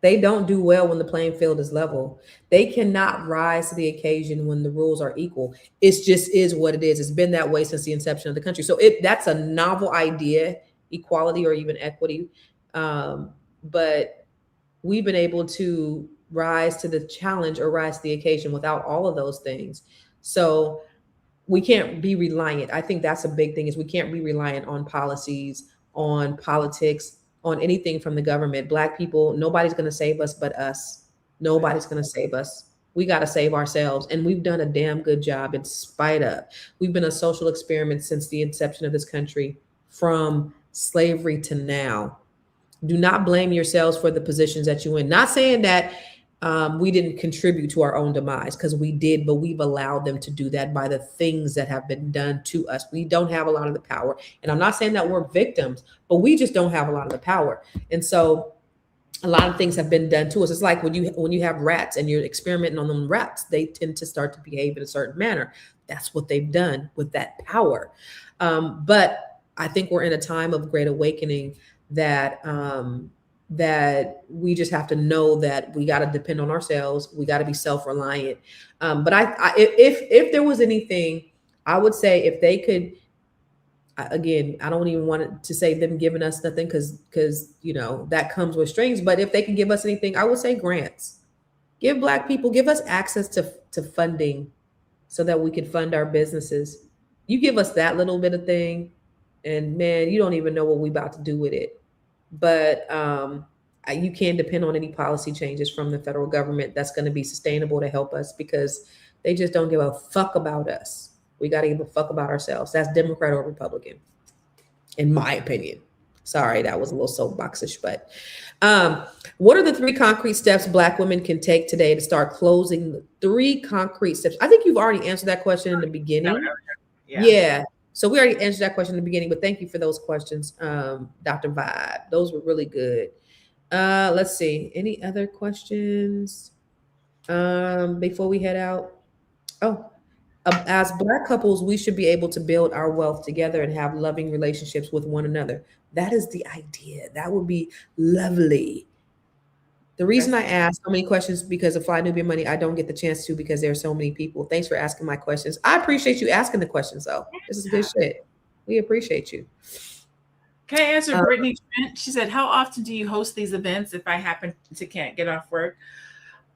They don't do well when the playing field is level. They cannot rise to the occasion when the rules are equal. It just is what it is. It's been that way since the inception of the country. So that's a novel idea, equality or even equity. But we've been able to rise to the challenge or rise to the occasion without all of those things. So we can't be reliant. I think that's a big thing, is we can't be reliant on policies, on politics, on anything from the government. Black people, nobody's going to save us but us. Nobody's going to save us. We got to save ourselves. And we've done a damn good job in spite of. We've been a social experiment since the inception of this country, from slavery to now. Do not blame yourselves for the positions that you're in. Not saying that we didn't contribute to our own demise, because we did, but we've allowed them to do that by the things that have been done to us. We don't have a lot of the power. And I'm not saying that we're victims, but we just don't have a lot of the power. And so a lot of things have been done to us. It's like when you have rats and you're experimenting on them rats, they tend to start to behave in a certain manner. That's what they've done with that power. But I think we're in a time of great awakening that we just have to know that we got to depend on ourselves. We got to be self-reliant. But if there was anything, I would say if they could, again, I don't even want to say them giving us nothing because you know that comes with strings. But if they can give us anything, I would say grants. Give Black people, give us access to funding so that we can fund our businesses. You give us that little bit of thing, and man, you don't even know what we about to do with it. But you can't depend on any policy changes from the federal government that's going to be sustainable to help us, because they just don't give a fuck about us. We got to give a fuck about ourselves. That's Democrat or Republican, in my opinion. Sorry, that was a little soapboxish, but what are the 3 concrete steps Black women can take today to start closing the 3 concrete steps? I think you've already answered that question in the beginning. Yeah. So we already answered that question in the beginning, but thank you for those questions, Dr. Vibe. Those were really good. Let's see. Any other questions before we head out? As Black couples, we should be able to build our wealth together and have loving relationships with one another. That is the idea. That would be lovely. The reason I ask so many questions because of Fly Nubian Money, I don't get the chance to because there are so many people. Thanks for asking my questions. I appreciate you asking the questions, though. This is good shit. We appreciate you. Can I answer Brittany Trent? She said, how often do you host these events if I happen to can't get off work?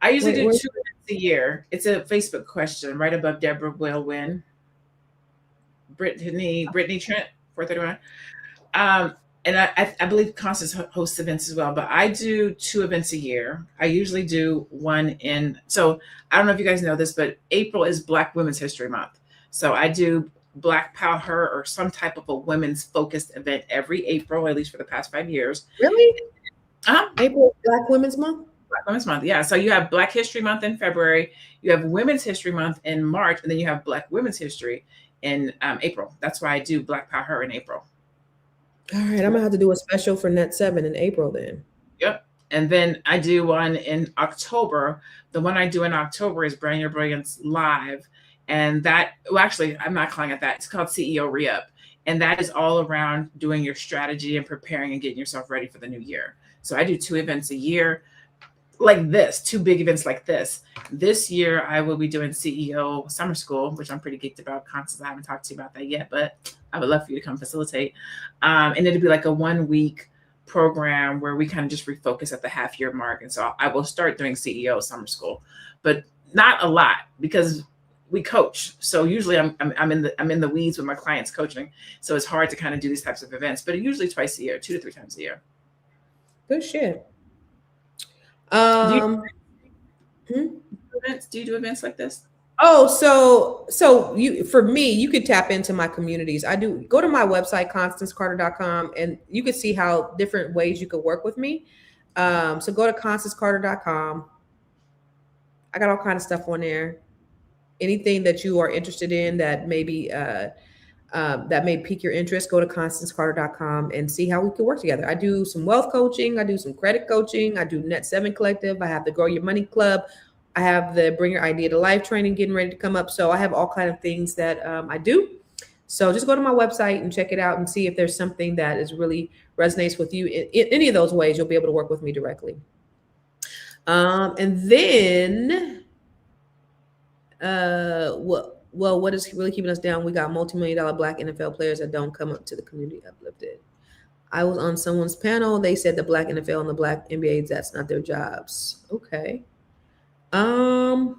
I usually do 2 events a year. It's a Facebook question right above Deborah Will Win. Brittany Trent, 431. And I believe Constance hosts events as well, but I do 2 events a year. I usually do one so I don't know if you guys know this, but April is Black Women's History Month. So I do Black Power or some type of a women's focused event every April, at least for the past 5 years. Really? April, Black Women's Month? Black Women's Month, yeah. So you have Black History Month in February, you have Women's History Month in March, and then you have Black Women's History in April. That's why I do Black Power in April. All right, I'm gonna have to do a special for Net 7 in April then. Yep. And then I do one in October. The one I do in October is Brand Your Brilliance Live. And that, well, actually, I'm not calling it that. It's called CEO Re-Up. And that is all around doing your strategy and preparing and getting yourself ready for the new year. So I do 2 events a year like this, 2 big events like this. This year, I will be doing CEO Summer School, which I'm pretty geeked about. Constance, I haven't talked to you about that yet, but I would love for you to come facilitate. And it'll be like a 1-week program where we kind of just refocus at the half-year mark. And so I will start doing CEO summer school, but not a lot because we coach. So usually I'm in the weeds with my clients coaching. So it's hard to kind of do these types of events, but usually twice a year, 2 to 3 times a year. Good shit. Do you do events like this? Oh, so for me, you could tap into my communities. I do go to my website, constancecarter.com, and you can see how different ways you could work with me. So go to constancecarter.com. I got all kind of stuff on there. Anything that you are interested in that maybe that may pique your interest, go to constancecarter.com and see how we can work together. I do some wealth coaching. I do some credit coaching. I do Net 7 Collective. I have the Grow Your Money Club. I have the Bring Your Idea to Life training getting ready to come up. So I have all kind of things that I do. So just go to my website and check it out and see if there's something that is really resonates with you. In any of those ways, you'll be able to work with me directly. And then, what is really keeping us down? We got multi-million-dollar Black NFL players that don't come up to the community uplifted. I was on someone's panel. They said the Black NFL and the Black NBA, that's not their jobs. Okay. I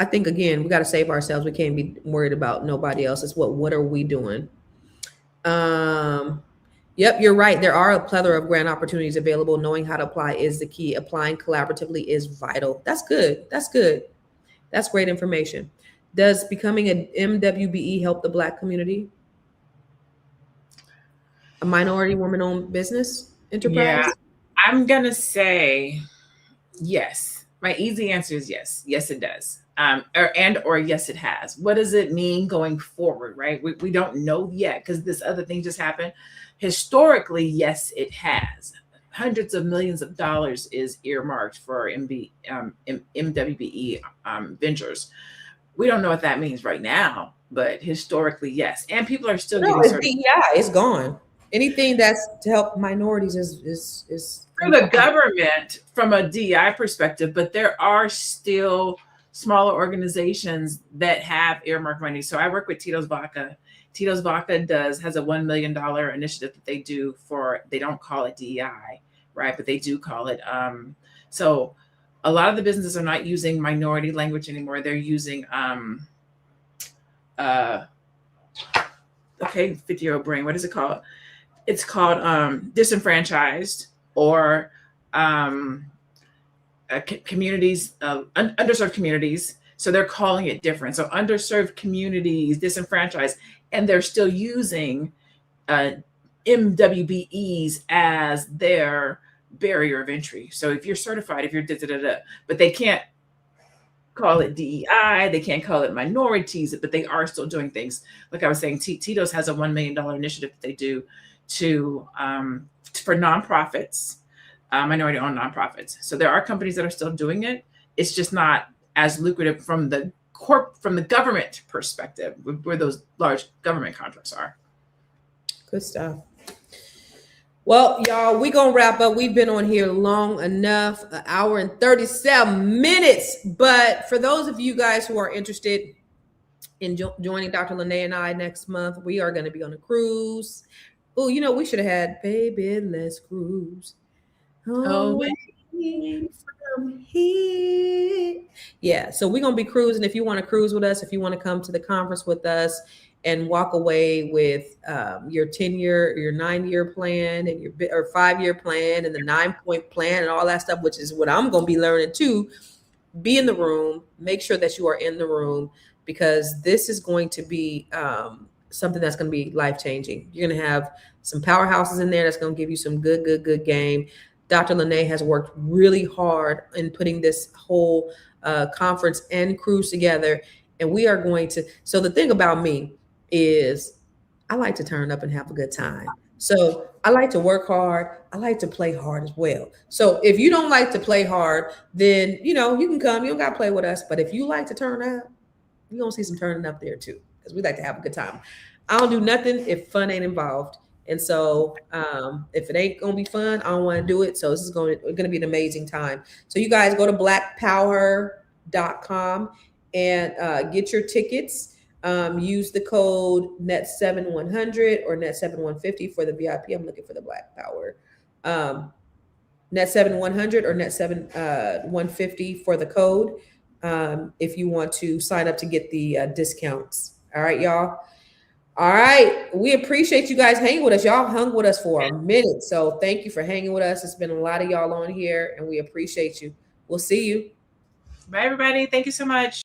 think again, we got to save ourselves. We can't be worried about nobody else. It's what are we doing? Yep, you're right. There are a plethora of grant opportunities available. Knowing how to apply is the key. Applying collaboratively is vital. That's good. That's good. That's great information. Does becoming an MWBE help the Black community? A minority woman-owned business enterprise? Yeah, I'm going to say yes. My easy answer is yes. Yes, it does. Or yes, it has. What does it mean going forward, right? We don't know yet because this other thing just happened. Historically, yes, it has. Hundreds of millions of dollars is earmarked for MWBE ventures. We don't know what that means right now, but historically, yes. And people are still getting certain. Yeah, it's gone. Anything that's to help minorities is through the government from a DEI perspective, but there are still smaller organizations that have earmarked money. So I work with Tito's Vodka. Tito's Vodka has a $1 million initiative that they do they don't call it DEI, right? But they do call it. So a lot of the businesses are not using minority language anymore. They're using, 50-year-old brain, what is it called? It's called disenfranchised or communities, underserved communities. So they're calling it different. So underserved communities, disenfranchised, and they're still using MWBEs as their barrier of entry. So if you're certified, if you're but they can't call it DEI, they can't call it minorities, but they are still doing things. Like I was saying, Tito's has a $1 million initiative that they do for nonprofits, minority-owned nonprofits. So there are companies that are still doing it. It's just not as lucrative from the government perspective, where those large government contracts are. Good stuff. Well, y'all, we're going to wrap up. We've been on here long enough, 1 hour and 37 minutes. But for those of you guys who are interested in joining Dr. LaNée and I next month, we are going to be on a cruise. Oh, we should have had Baby Let's Cruise. Oh, from here. Yeah, so we're going to be cruising. If you want to cruise with us, if you want to come to the conference with us and walk away with your 10-year, your 9-year plan and your 5-year plan and the 9-point plan and all that stuff, which is what I'm going to be learning too, be in the room, make sure that you are in the room, because this is going to be something that's going to be life-changing. You're going to have some powerhouses in there that's going to give you some good game. Dr. LaNée has worked really hard in putting this whole conference and cruise together. And we are going to, so the thing about me is I like to turn up and have a good time. So I like to work hard. I like to play hard as well. So if you don't like to play hard, then, you can come, you don't got to play with us. But if you like to turn up, you're going to see some turning up there too, because we like to have a good time. I don't do nothing if fun ain't involved. And so if it ain't going to be fun, I don't want to do it. So this is going to be an amazing time. So you guys go to blackpower.com and get your tickets. Use the code net7100 or net7150 for the VIP. I'm looking for the Black Power. Net7100 or net150 for the code. If you want to sign up to get the discounts. All right, y'all. All right. We appreciate you guys hanging with us. Y'all hung with us for a minute. So thank you for hanging with us. It's been a lot of y'all on here and we appreciate you. We'll see you. Bye, everybody. Thank you so much.